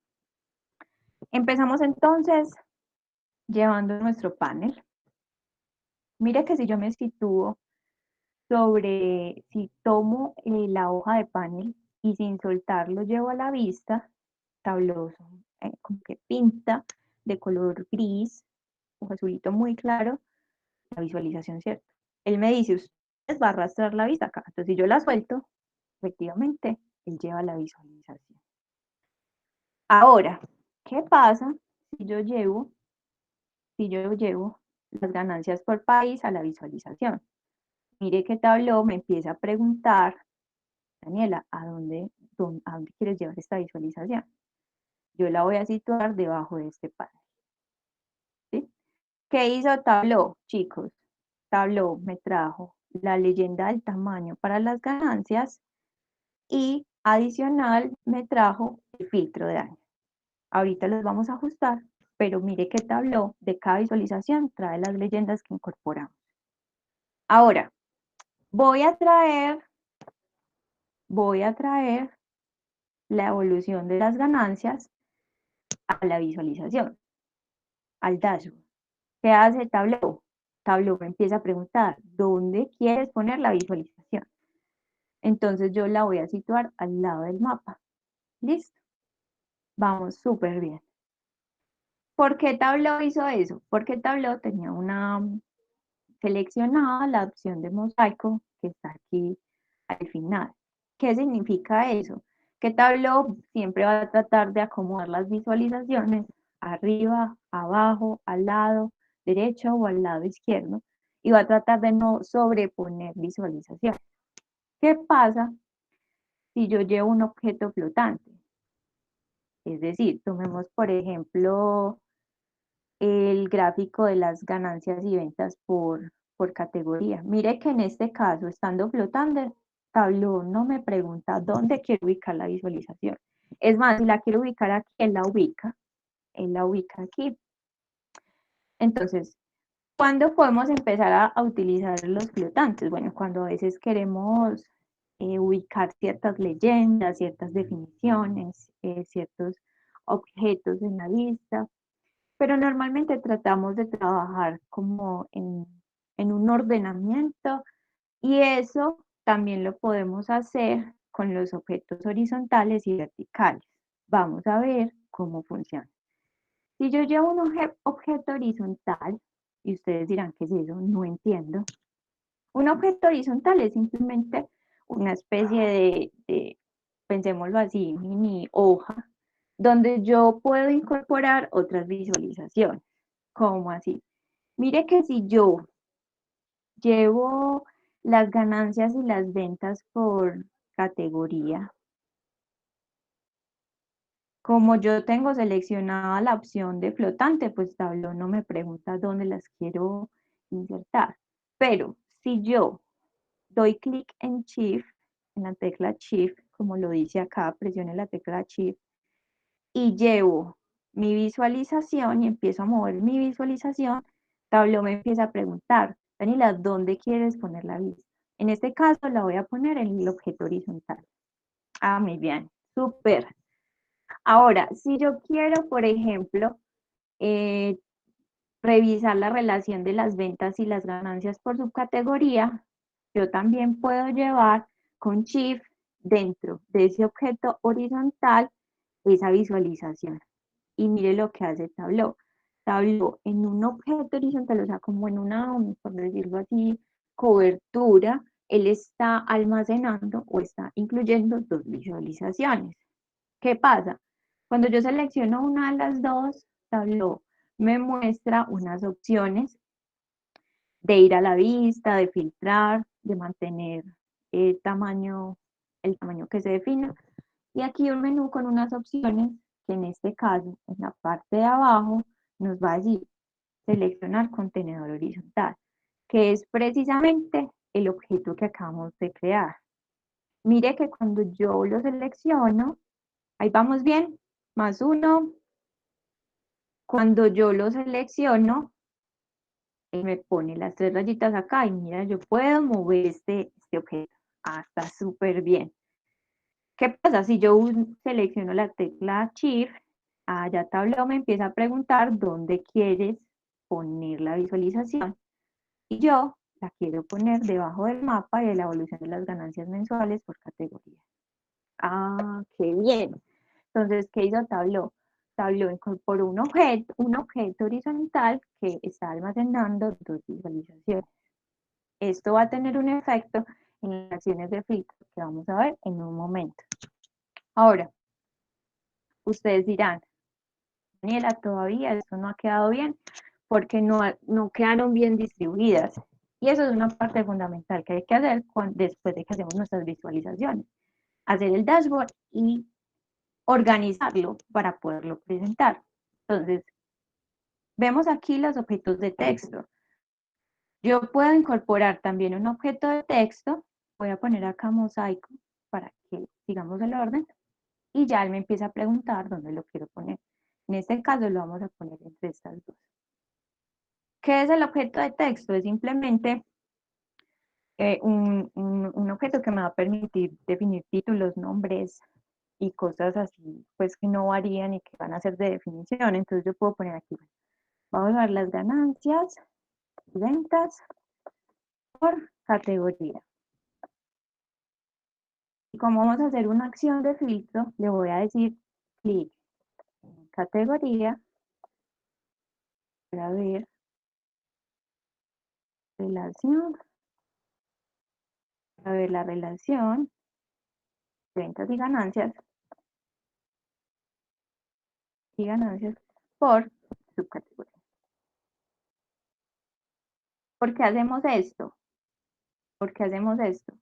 Empezamos entonces llevando nuestro panel. Mire que si yo me sitúo si tomo la hoja de panel y sin soltarlo llevo a la vista, Tableau como que pinta de color gris o azulito muy claro la visualización, ¿cierto? Él me dice, usted va a arrastrar la vista acá. Entonces, si yo la suelto, efectivamente, él lleva la visualización. Ahora, ¿qué pasa si yo llevo las ganancias por país a la visualización? Mire que Tableau me empieza a preguntar, Daniela, ¿a dónde quieres llevar esta visualización? Yo la voy a situar debajo de este panel. ¿Sí? ¿Qué hizo Tableau, chicos? Tableau me trajo la leyenda del tamaño para las ganancias y adicional me trajo el filtro de año. Ahorita los vamos a ajustar, pero mire que Tableau de cada visualización trae las leyendas que incorporamos. Ahora, voy a traer la evolución de las ganancias a la visualización, al dashboard. ¿Qué hace Tableau? Tableau me empieza a preguntar, ¿dónde quieres poner la visualización? Entonces yo la voy a situar al lado del mapa. ¿Listo? Vamos súper bien. ¿Por qué Tableau hizo eso? Porque Tableau tenía seleccionada la opción de mosaico que está aquí al final. ¿Qué significa eso? Que Tableau siempre va a tratar de acomodar las visualizaciones arriba, abajo, al lado derecho o al lado izquierdo y va a tratar de no sobreponer visualizaciones. ¿Qué pasa si yo llevo un objeto flotante? Es decir, tomemos por ejemplo el gráfico de las ganancias y ventas por categoría. Mire que en este caso, estando flotando, Tableau no me pregunta dónde quiero ubicar la visualización. Es más, si la quiero ubicar aquí, él la ubica aquí. Entonces, ¿cuándo podemos empezar a utilizar los flotantes? Bueno, cuando a veces queremos ubicar ciertas leyendas, ciertas definiciones, ciertos objetos en la vista, pero normalmente tratamos de trabajar como en un ordenamiento y eso también lo podemos hacer con los objetos horizontales y verticales. Vamos a ver cómo funciona. Si yo llevo un objeto horizontal, y ustedes dirán, ¿qué es eso? No entiendo. Un objeto horizontal es simplemente una especie pensémoslo así, mini hoja, donde yo puedo incorporar otras visualizaciones. ¿Cómo así? Mire que si yo llevo las ganancias y las ventas por categoría, como yo tengo seleccionada la opción de flotante, pues Tableau no me pregunta dónde las quiero insertar. Pero si yo doy clic en Shift, en la tecla Shift, como lo dice acá, presione la tecla Shift, y llevo mi visualización y empiezo a mover mi visualización, Tableau me empieza a preguntar, Daniela, ¿dónde quieres poner la vista? En este caso la voy a poner en el objeto horizontal. Ah, muy bien, súper. Ahora, si yo quiero, por ejemplo, eh, revisar la relación de las ventas y las ganancias por subcategoría, yo también puedo llevar con Shift dentro de ese objeto horizontal esa visualización. Y mire lo que hace Tableau. Tableau en un objeto horizontal, o sea, como en una, por decirlo así, cobertura, él está almacenando o está incluyendo dos visualizaciones. ¿Qué pasa? Cuando yo selecciono una de las dos, Tableau me muestra unas opciones de ir a la vista, de filtrar, de mantener el tamaño que se defina. Y aquí un menú con unas opciones que en este caso, en la parte de abajo, nos va a decir seleccionar contenedor horizontal, que es precisamente el objeto que acabamos de crear. Mire que cuando yo lo selecciono, ahí vamos bien, +1. Cuando yo lo selecciono, me pone las tres rayitas acá y mira, yo puedo mover este objeto. Ah, está súper bien. ¿Qué pasa? Si yo selecciono la tecla Shift, ya Tableau me empieza a preguntar dónde quieres poner la visualización. Y yo la quiero poner debajo del mapa y de la evolución de las ganancias mensuales por categoría. Ah, qué bien. Entonces, ¿qué hizo Tableau? Tableau incorporó un objeto horizontal que está almacenando dos visualizaciones. Esto va a tener un efecto en las acciones de filtro que vamos a ver en un momento. Ahora, ustedes dirán, Daniela, todavía esto no ha quedado bien porque no quedaron bien distribuidas. Y eso es una parte fundamental que hay que hacer después de que hacemos nuestras visualizaciones. Hacer el dashboard y organizarlo para poderlo presentar. Entonces, vemos aquí los objetos de texto. Yo puedo incorporar también un objeto de texto. Voy a poner acá mosaico para que sigamos el orden. Y ya él me empieza a preguntar dónde lo quiero poner. En este caso lo vamos a poner entre estas dos. ¿Qué es el objeto de texto? Es simplemente un objeto que me va a permitir definir títulos, nombres y cosas así, pues que no varían y que van a ser de definición. Entonces yo puedo poner aquí, vamos a ver las ganancias y ventas por categoría. Y como vamos a hacer una acción de filtro, le voy a decir clic en categoría para ver relación, para ver la relación ventas y ganancias por subcategoría. ¿Por qué hacemos esto? ¿Por qué hacemos esto?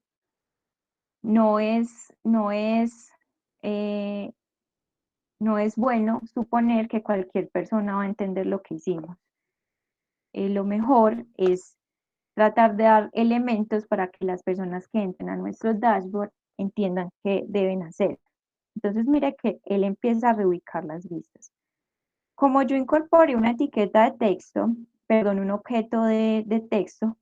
No es bueno suponer que cualquier persona va a entender lo que hicimos. Lo mejor es tratar de dar elementos para que las personas que entren a nuestro dashboard entiendan qué deben hacer. Entonces, mire que él empieza a reubicar las vistas. Como yo incorporé una etiqueta de texto, perdón, un objeto de texto,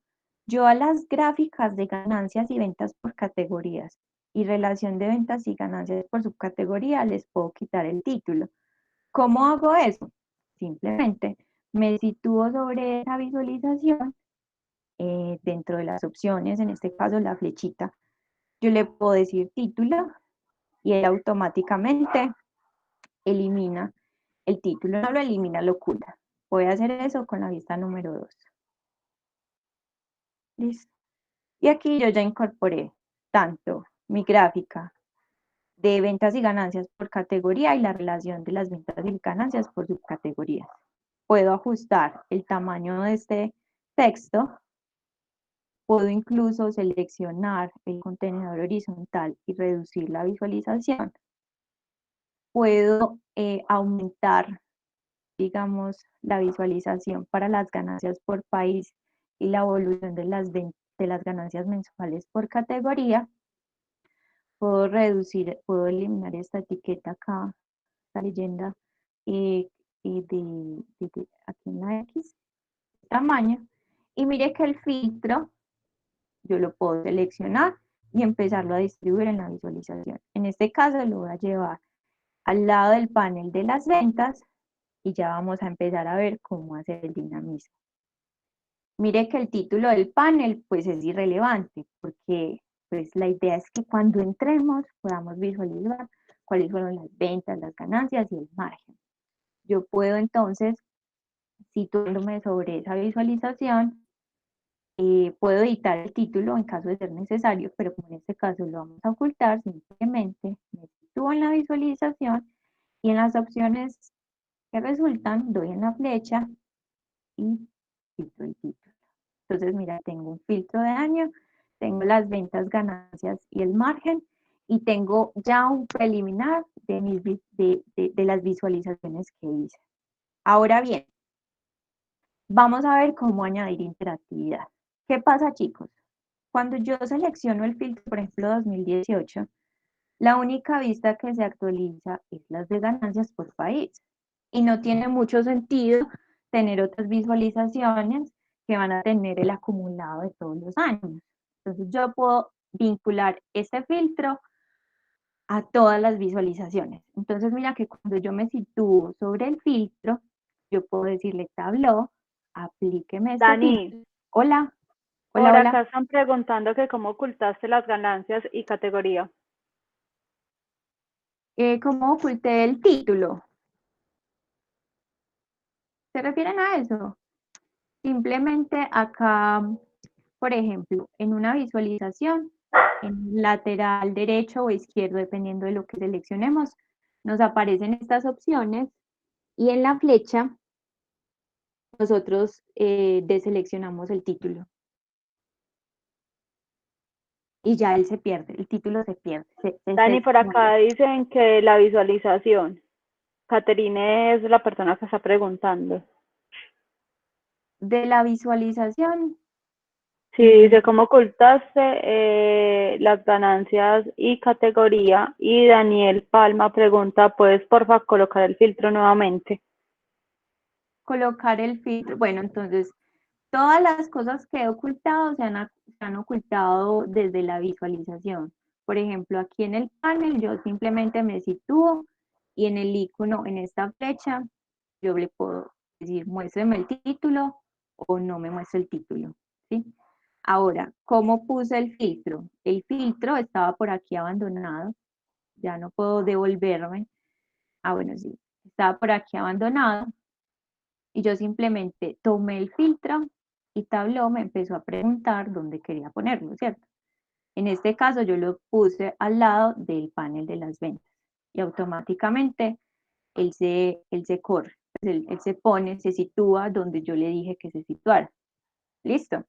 yo a las gráficas de ganancias y ventas por categorías y relación de ventas y ganancias por subcategoría les puedo quitar el título. ¿Cómo hago eso? Simplemente me sitúo sobre esa visualización dentro de las opciones, en este caso la flechita. Yo le puedo decir título y él automáticamente elimina el título, no lo elimina, lo oculta. Voy a hacer eso con la vista número 2. Listo. Y aquí yo ya incorporé tanto mi gráfica de ventas y ganancias por categoría y la relación de las ventas y ganancias por subcategorías. Puedo ajustar el tamaño de este texto, puedo incluso seleccionar el contenedor horizontal y reducir la visualización. Puedo aumentar, digamos, la visualización para las ganancias por país y la evolución de las ganancias mensuales por categoría. Puedo reducir, puedo eliminar esta etiqueta acá, esta leyenda aquí en la X, tamaño. Y mire que el filtro yo lo puedo seleccionar y empezarlo a distribuir en la visualización. En este caso lo voy a llevar al lado del panel de las ventas y ya vamos a empezar a ver cómo hacer el dinamismo. Mire que el título del panel pues es irrelevante porque pues la idea es que cuando entremos podamos visualizar cuáles fueron las ventas, las ganancias y el margen. Yo puedo entonces, situándome sobre esa visualización, puedo editar el título en caso de ser necesario, pero como en este caso lo vamos a ocultar, simplemente me sitúo en la visualización y en las opciones que resultan doy en la flecha y quito el título. Entonces, mira, tengo un filtro de año, tengo las ventas, ganancias y el margen, y tengo ya un preliminar de las visualizaciones que hice. Ahora bien, vamos a ver cómo añadir interactividad. ¿Qué pasa, chicos? Cuando yo selecciono el filtro, por ejemplo, 2018, la única vista que se actualiza es las de ganancias por país. Y no tiene mucho sentido tener otras visualizaciones que van a tener el acumulado de todos los años. Entonces yo puedo vincular este filtro a todas las visualizaciones. Entonces mira que cuando yo me sitúo sobre el filtro, yo puedo decirle Tableau, aplíqueme este Dani, filtro. Hola, por hola, acá hola. están preguntando que cómo ocultaste las ganancias y categoría. ¿Cómo oculté el título? ¿Se refieren a eso? Simplemente acá, por ejemplo, en una visualización, en lateral derecho o izquierdo, dependiendo de lo que seleccionemos, nos aparecen estas opciones y en la flecha nosotros deseleccionamos el título. Y ya él se pierde, el título se pierde. Dani, por acá dicen que la visualización. Caterine es la persona que está preguntando. De la visualización. Sí, dice cómo ocultaste las ganancias y categoría. Y Daniel Palma pregunta, ¿puedes porfa colocar el filtro nuevamente? Colocar el filtro. Bueno, entonces, todas las cosas que he ocultado se han ocultado desde la visualización. Por ejemplo, aquí en el panel yo simplemente me sitúo y en el icono, en esta flecha, yo le puedo decir, muéstrame el título o no me muestre el título, ¿sí? Ahora, ¿cómo puse el filtro? El filtro estaba por aquí abandonado, ya no puedo devolverme. Ah, bueno, sí, estaba por aquí abandonado y yo simplemente tomé el filtro y Tableau me empezó a preguntar dónde quería ponerlo, ¿cierto? En este caso yo lo puse al lado del panel de las ventas y automáticamente él se corre, él se pone, se sitúa donde yo le dije que se situara. ¿Listo?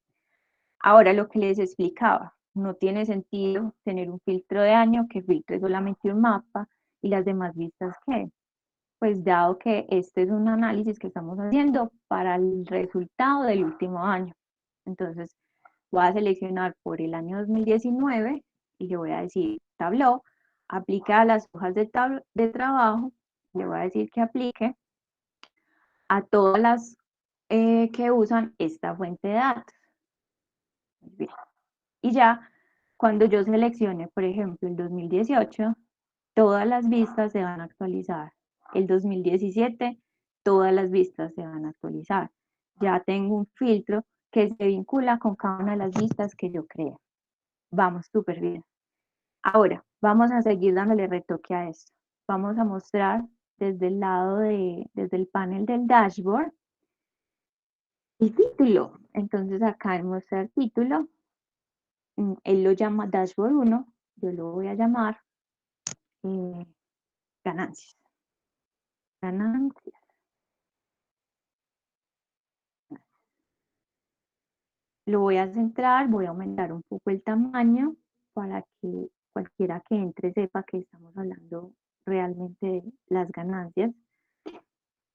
Ahora lo que les explicaba, no tiene sentido tener un filtro de año que filtre solamente un mapa y las demás vistas que, pues dado que este es un análisis que estamos haciendo para el resultado del último año. Entonces voy a seleccionar por el año 2019 y le voy a decir Tableau, aplica a las hojas de trabajo, le voy a decir que aplique a todas las que usan esta fuente de datos. Bien. Y ya cuando yo seleccione, por ejemplo, el 2018, todas las vistas se van a actualizar. El 2017, todas las vistas se van a actualizar. Ya tengo un filtro que se vincula con cada una de las vistas que yo creo. Vamos, súper bien. Ahora, vamos a seguir dándole retoque a esto. Vamos a mostrar desde el lado desde el panel del dashboard, el título. Entonces acá en mostrar título, él lo llama dashboard 1, yo lo voy a llamar ganancias. Ganancias. Lo voy a centrar, voy a aumentar un poco el tamaño para que cualquiera que entre sepa que estamos hablando realmente de las ganancias.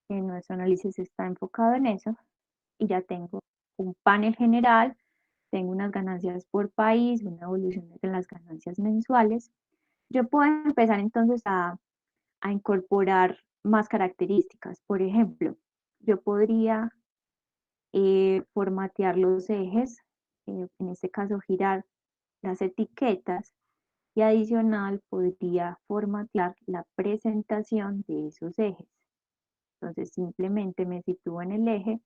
Nuestro análisis está enfocado en eso y ya tengo un panel general, tengo unas ganancias por país, una evolución de las ganancias mensuales. Yo puedo empezar entonces a incorporar más características. Por ejemplo, yo podría formatear los ejes, en este caso girar las etiquetas y adicional podría formatear la presentación de esos ejes. Entonces simplemente me sitúo en el eje,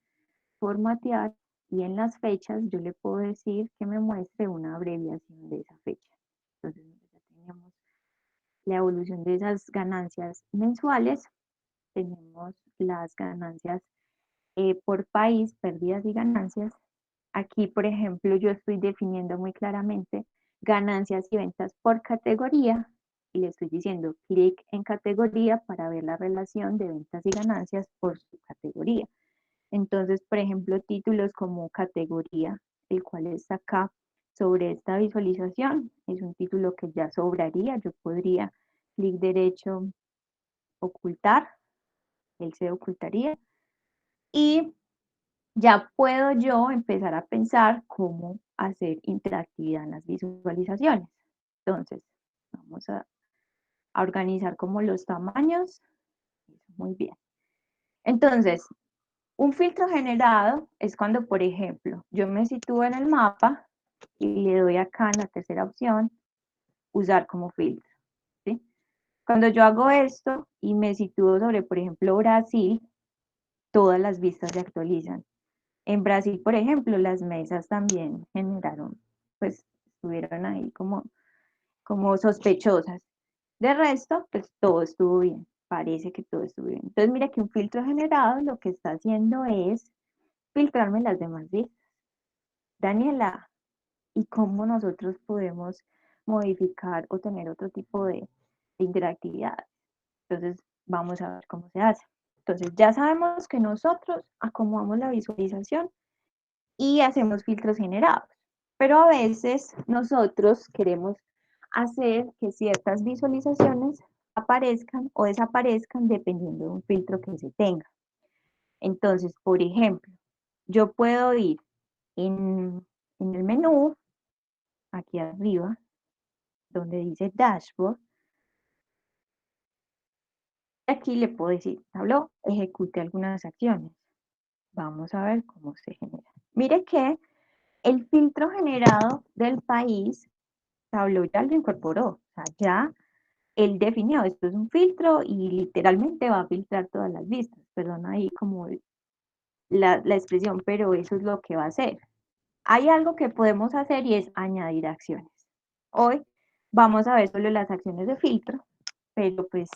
formatear y en las fechas yo le puedo decir que me muestre una abreviación de esa fecha. Entonces ya tenemos la evolución de esas ganancias mensuales, tenemos las ganancias por país, pérdidas y ganancias. Aquí, por ejemplo, yo estoy definiendo muy claramente ganancias y ventas por categoría y le estoy diciendo clic en categoría para ver la relación de ventas y ganancias por su categoría. Entonces, por ejemplo, títulos como categoría, el cual está acá sobre esta visualización, es un título que ya sobraría. Yo podría clic derecho, ocultar, él se ocultaría y ya puedo yo empezar a pensar cómo hacer interactividad en las visualizaciones. Entonces, vamos a organizar como los tamaños. Muy bien. Entonces, un filtro generado es cuando, por ejemplo, yo me sitúo en el mapa y le doy acá en la tercera opción, usar como filtro. ¿Sí? Cuando yo hago esto y me sitúo sobre, por ejemplo, Brasil, todas las vistas se actualizan. En Brasil, por ejemplo, las mesas también generaron, pues estuvieron ahí como sospechosas. De resto, pues todo estuvo bien, parece que todo estuvo bien. Entonces, mira que un filtro generado lo que está haciendo es filtrarme las demás vistas. Daniela, ¿y cómo nosotros podemos modificar o tener otro tipo de interactividad? Entonces, vamos a ver cómo se hace. Entonces, ya sabemos que nosotros acomodamos la visualización y hacemos filtros generados. Pero a veces nosotros queremos hacer que ciertas visualizaciones aparezcan o desaparezcan dependiendo de un filtro que se tenga. Entonces, por ejemplo, yo puedo ir en el menú, aquí arriba, donde dice Dashboard. Aquí le puedo decir, Tableau, ejecute algunas acciones. Vamos a ver cómo se genera. Mire que el filtro generado del país, Tableau ya lo incorporó. O sea, ya él definió, esto es un filtro y literalmente va a filtrar todas las vistas. Perdón ahí como la expresión, pero eso es lo que va a hacer. Hay algo que podemos hacer y es añadir acciones. Hoy vamos a ver solo las acciones de filtro, pero pues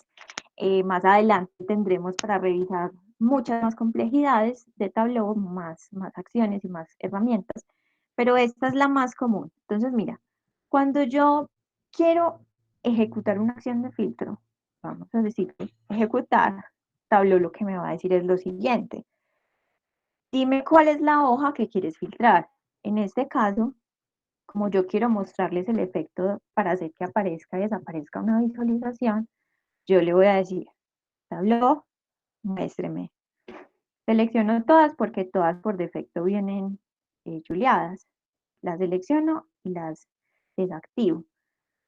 más adelante tendremos para revisar muchas más complejidades de Tableau, más acciones y más herramientas, pero esta es la más común. Entonces, mira, cuando yo quiero ejecutar una acción de filtro, vamos a decir ejecutar, Tableau lo que me va a decir es lo siguiente. Dime cuál es la hoja que quieres filtrar. En este caso, como yo quiero mostrarles el efecto para hacer que aparezca y desaparezca una visualización, yo le voy a decir, Tableau, muéstreme. Selecciono todas porque todas por defecto vienen chuleadas. Las selecciono y las desactivo.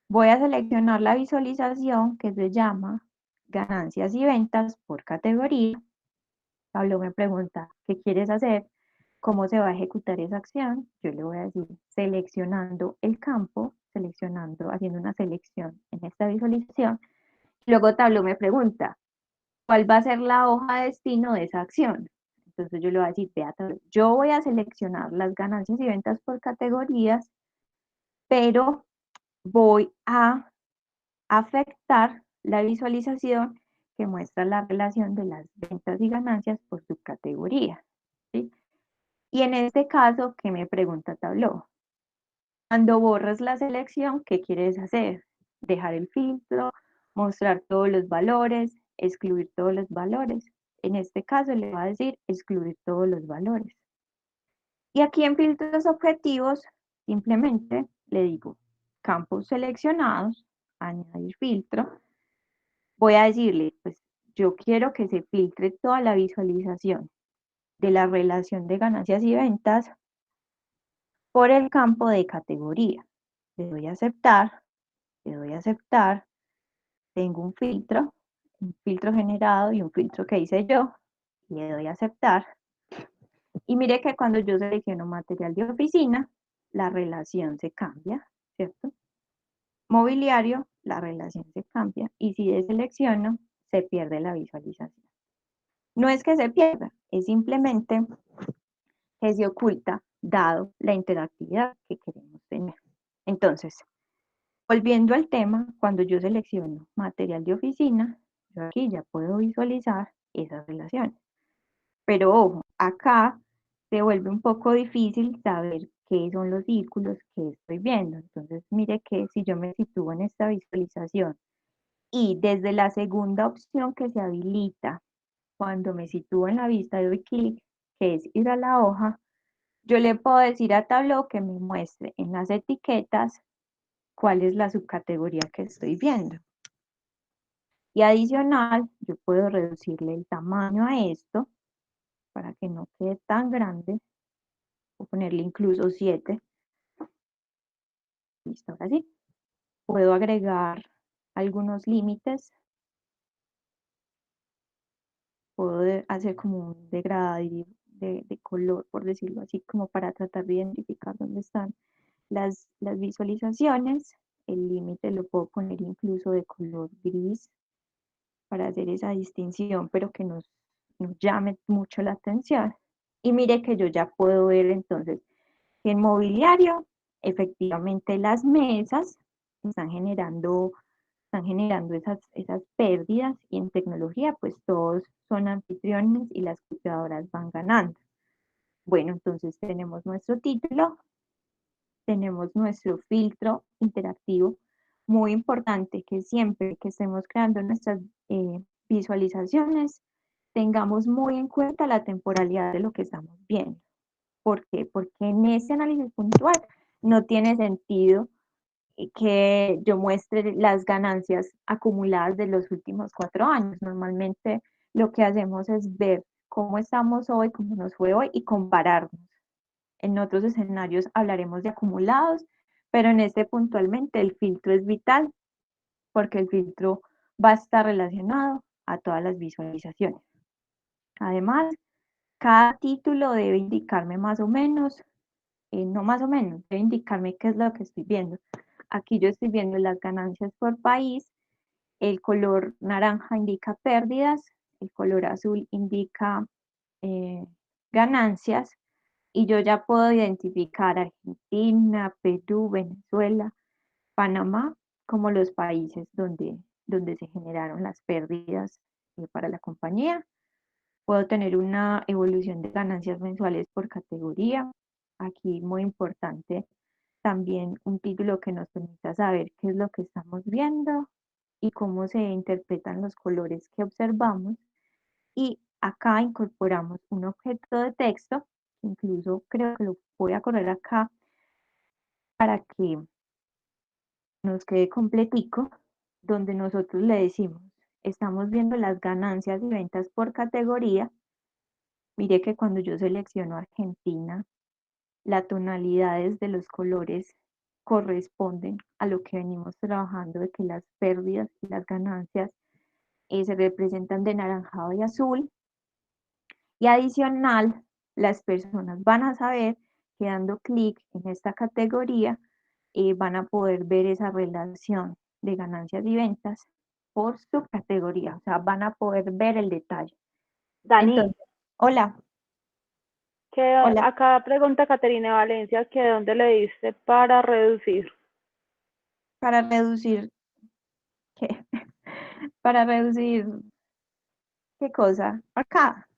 Voy a seleccionar la visualización que se llama ganancias y ventas por categoría. Pablo me pregunta, ¿qué quieres hacer? ¿Cómo se va a ejecutar esa acción? Yo le voy a decir, seleccionando el campo, haciendo una selección en esta visualización. Luego Tableau me pregunta, ¿cuál va a ser la hoja de destino de esa acción? Entonces yo le voy a decir, vea, yo voy a seleccionar las ganancias y ventas por categorías, pero voy a afectar la visualización que muestra la relación de las ventas y ganancias por su categoría. ¿Sí? Y en este caso, ¿qué me pregunta Tableau? Cuando borras la selección, ¿qué quieres hacer? ¿Dejar el filtro mostrar todos los valores, excluir todos los valores. En este caso le va a decir excluir todos los valores. Y aquí en filtros objetivos, simplemente le digo campos seleccionados, añadir filtro. Voy a decirle, pues yo quiero que se filtre toda la visualización de la relación de ganancias y ventas por el campo de categoría. Le doy a aceptar, le doy a aceptar. Tengo un filtro generado y un filtro que hice yo. Le doy a aceptar. Y mire que cuando yo selecciono material de oficina, la relación se cambia, ¿cierto? Mobiliario, la relación se cambia. Y si deselecciono, se pierde la visualización. No es que se pierda, es simplemente que se oculta dado la interactividad que queremos tener. Entonces, volviendo al tema, cuando yo selecciono material de oficina, yo aquí ya puedo visualizar esas relaciones. Pero ojo, acá se vuelve un poco difícil saber qué son los círculos que estoy viendo. Entonces, mire que si yo me sitúo en esta visualización y desde la segunda opción que se habilita, cuando me sitúo en la vista, doy clic, que es ir a la hoja, yo le puedo decir a Tableau que me muestre en las etiquetas cuál es la subcategoría que estoy viendo. Y adicional, yo puedo reducirle el tamaño a esto para que no quede tan grande, o ponerle incluso 7. Listo, ahora sí. Puedo agregar algunos límites. Puedo hacer como un degradado de color, por decirlo así, como para tratar de identificar dónde están las visualizaciones. El límite lo puedo poner incluso de color gris para hacer esa distinción, pero que nos llame mucho la atención. Y mire que yo ya puedo ver entonces que en mobiliario, efectivamente las mesas están generando esas pérdidas, y en tecnología pues todos son anfitriones y las computadoras van ganando. Bueno, entonces tenemos nuestro título, tenemos nuestro filtro interactivo. Muy importante que siempre que estemos creando nuestras visualizaciones, tengamos muy en cuenta la temporalidad de lo que estamos viendo. ¿Por qué? Porque en ese análisis puntual no tiene sentido que yo muestre las ganancias acumuladas de los últimos 4 años. Normalmente lo que hacemos es ver cómo estamos hoy, cómo nos fue hoy y compararnos. En otros escenarios hablaremos de acumulados, pero en este puntualmente el filtro es vital porque el filtro va a estar relacionado a todas las visualizaciones. Además, cada título debe indicarme más o menos, no más o menos, debe indicarme qué es lo que estoy viendo. Aquí yo estoy viendo las ganancias por país, el color naranja indica pérdidas, el color azul indica ganancias, y yo ya puedo identificar Argentina, Perú, Venezuela, Panamá como los países donde se generaron las pérdidas para la compañía. Puedo tener una evolución de ganancias mensuales por categoría. Aquí muy importante también un título que nos permita saber qué es lo que estamos viendo y cómo se interpretan los colores que observamos. Y acá incorporamos un objeto de texto, incluso creo que lo voy a correr acá para que nos quede completico, donde nosotros le decimos, estamos viendo las ganancias y ventas por categoría. Mire que cuando yo selecciono Argentina, las tonalidades de los colores corresponden a lo que venimos trabajando, de que las pérdidas y las ganancias se representan de naranjado y azul. Y adicional, las personas van a saber que dando clic en esta categoría van a poder ver esa relación de ganancias y ventas por subcategoría, o sea, van a poder ver el detalle. Dani, Entonces, hola, que hola. acá pregunta Caterina Valencia que dónde le diste para reducir. Para reducir, ¿qué? Para reducir, ¿qué cosa? Acá.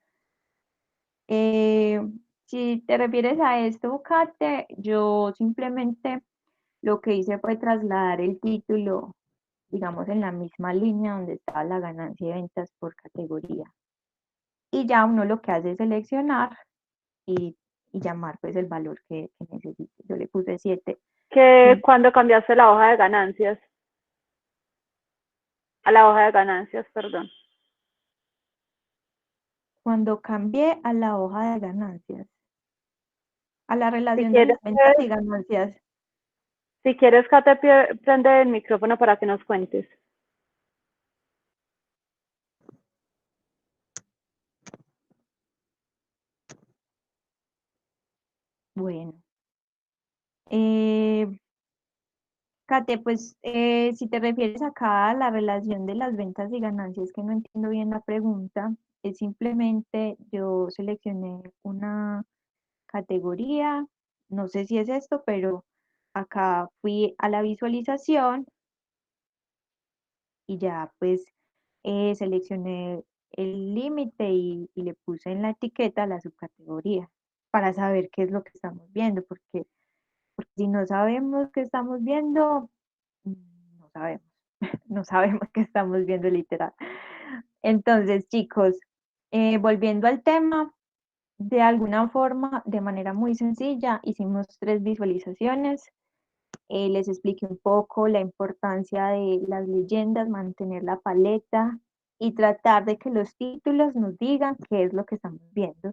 Eh, si te refieres a esto, Kate, yo simplemente lo que hice fue trasladar el título digamos, en la misma línea donde está la ganancia de ventas por categoría. Y ya uno lo que hace es seleccionar y llamar pues el valor que necesite. Yo le puse 7. Que cuando cambiaste la hoja de ganancias, a la hoja de ganancias, perdón. Cuando cambié a la hoja de ganancias, a la Si relación de quieres, las ventas y ganancias, si quieres, Kate, prende el micrófono para que nos cuentes. bueno. Kate, pues si te refieres acá a la relación de las ventas y ganancias, que no entiendo bien la pregunta, es simplemente yo seleccioné una categoría, no sé si es esto, pero acá fui a la visualización y ya pues seleccioné el límite y le puse en la etiqueta la subcategoría para saber qué es lo que estamos viendo, porque si no sabemos qué estamos viendo, no sabemos, no sabemos qué estamos viendo literal. Entonces, chicos, volviendo al tema, de alguna forma, de manera muy sencilla, hicimos 3 visualizaciones. Les expliqué un poco la importancia de las leyendas, mantener la paleta y tratar de que los títulos nos digan qué es lo que estamos viendo.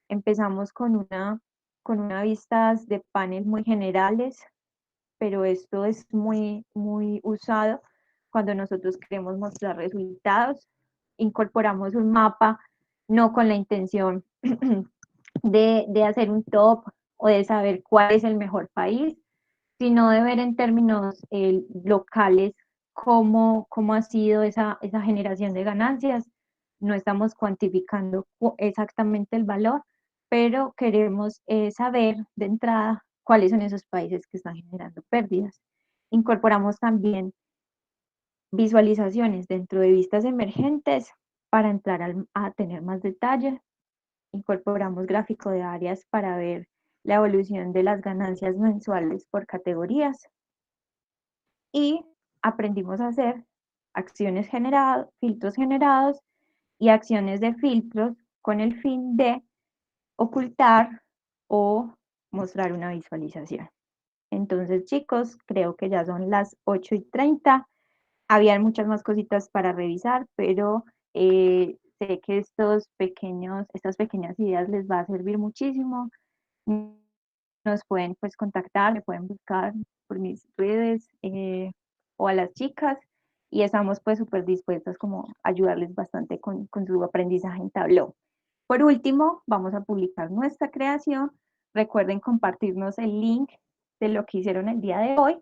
Empezamos con una vistas de panel muy generales, pero esto es muy, muy usado cuando nosotros queremos mostrar resultados. Incorporamos un mapa, no con la intención de hacer un top o de saber cuál es el mejor país, sino de ver en términos locales cómo ha sido esa generación de ganancias. No estamos cuantificando exactamente el valor, pero queremos saber de entrada cuáles son esos países que están generando pérdidas. Incorporamos también visualizaciones dentro de vistas emergentes para entrar a tener más detalle. Incorporamos gráfico de áreas para ver la evolución de las ganancias mensuales por categorías y aprendimos a hacer acciones generadas, filtros generados y acciones de filtros con el fin de ocultar o mostrar una visualización. Entonces, chicos, creo que ya son las 8:30. Habían muchas más cositas para revisar, pero sé que estas pequeñas ideas les va a servir muchísimo. Nos pueden pues contactar, me pueden buscar por mis redes o a las chicas y estamos pues súper dispuestas como a ayudarles bastante con su aprendizaje en Tableau. Por último, vamos a publicar nuestra creación. Recuerden compartirnos el link de lo que hicieron el día de hoy.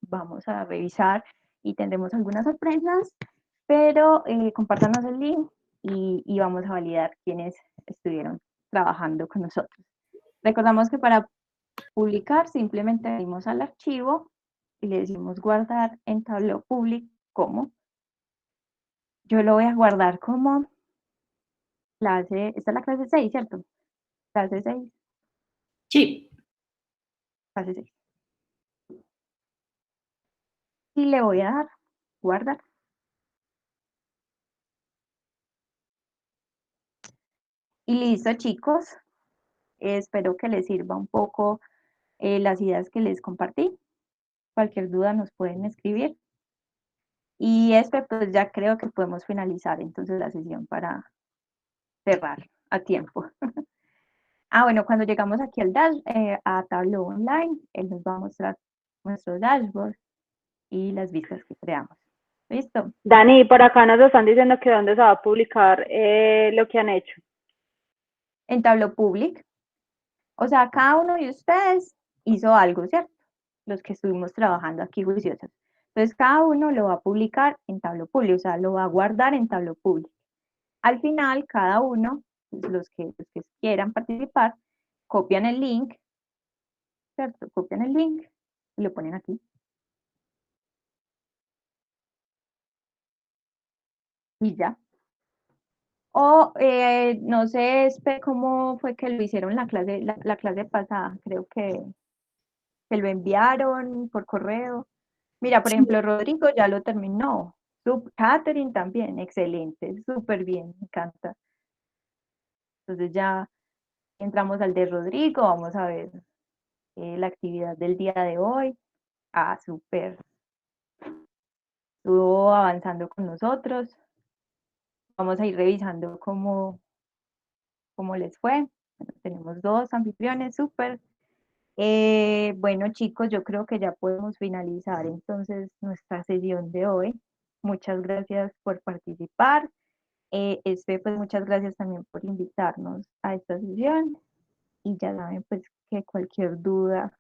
Vamos a revisar y tendremos algunas sorpresas, pero compártanos el link y vamos a validar quiénes estuvieron trabajando con nosotros. Recordamos que para publicar simplemente venimos al archivo y le decimos guardar en Tableau Public como. Yo lo voy a guardar como clase, esta es la clase 6, ¿cierto? Clase 6, Sí. clase 6. Y le voy a dar guardar. Y listo, chicos. Espero que les sirva un poco las ideas que les compartí. Cualquier duda nos pueden escribir. Y esto pues ya creo que podemos finalizar entonces la sesión para cerrar a tiempo. Bueno, cuando llegamos aquí a Tableau Online, él nos va a mostrar nuestro dashboard y las vistas que creamos. ¿Listo? Dani, por acá nos están diciendo que dónde se va a publicar lo que han hecho. En Tableau Public. O sea, cada uno de ustedes hizo algo, ¿cierto? Los que estuvimos trabajando aquí juiciosos. Entonces, cada uno lo va a publicar en Tableau Public, o sea, lo va a guardar en Tableau Public. Al final, cada uno, pues, los que quieran participar, copian el link, ¿cierto? Copian el link y lo ponen aquí. Y ya. O no sé, cómo fue que lo hicieron la clase pasada. Creo que lo enviaron por correo. Mira, por ejemplo, Rodrigo ya lo terminó. Catherine también, excelente, súper bien, me encanta. Entonces ya entramos al de Rodrigo, vamos a ver la actividad del día de hoy. Ah, súper. Estuvo avanzando con nosotros. Vamos a ir revisando cómo les fue. Bueno, tenemos 2 anfitriones, súper. Bueno, chicos, yo creo que ya podemos finalizar entonces nuestra sesión de hoy. Muchas gracias por participar. Pues muchas gracias también por invitarnos a esta sesión. Y ya saben, pues que cualquier duda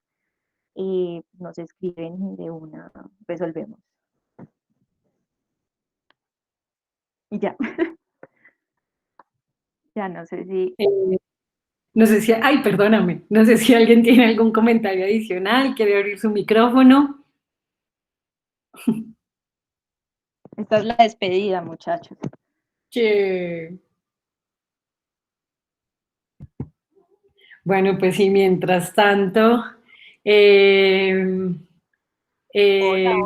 nos escriben y de una resolvemos. Y ya, ya no sé si... No sé si, ay, perdóname, no sé si alguien tiene algún comentario adicional, quiere abrir su micrófono. Esta es la despedida, muchachos. Que... Bueno, pues sí, mientras tanto,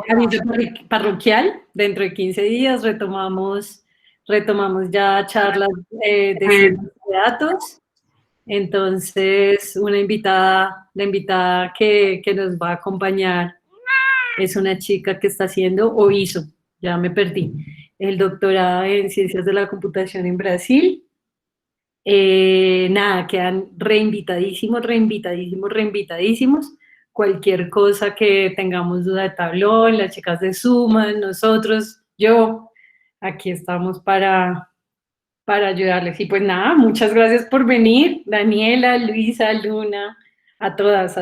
aviso parroquial, dentro de 15 días retomamos ya charlas de ciencia de datos. Entonces, la invitada que nos va a acompañar es una chica que está haciendo, o hizo, ya me perdí, el doctorado en Ciencias de la Computación en Brasil. Nada, quedan reinvitadísimos. Cualquier cosa que tengamos duda de tablón, las chicas de Suma, nosotros, yo, aquí estamos para ayudarles. Y pues nada, muchas gracias por venir, Daniela, Luisa, Luna, a todas,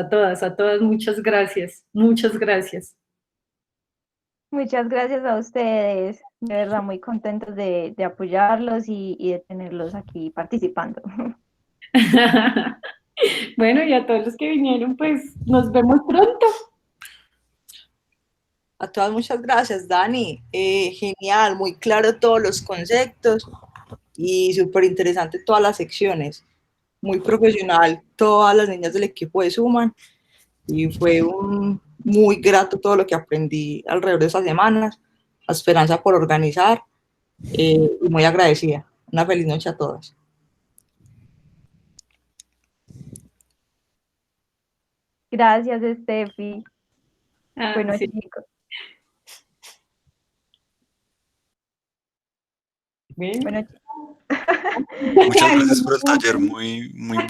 muchas gracias, muchas gracias. Muchas gracias a ustedes. De verdad, muy contentos de apoyarlos y de tenerlos aquí participando. Bueno, y a todos los que vinieron, pues nos vemos pronto. A todas muchas gracias, Dani. Genial, muy claro todos los conceptos y súper interesante todas las secciones. Muy profesional, todas las niñas del equipo de Suman y fue muy grato todo lo que aprendí alrededor de esas semanas. A Esperanza por organizar y muy agradecida. Una feliz noche a todas. Gracias, Steffi. Bueno, Sí. chicos. Bueno. Bueno, Muchas gracias por el taller, muy bueno.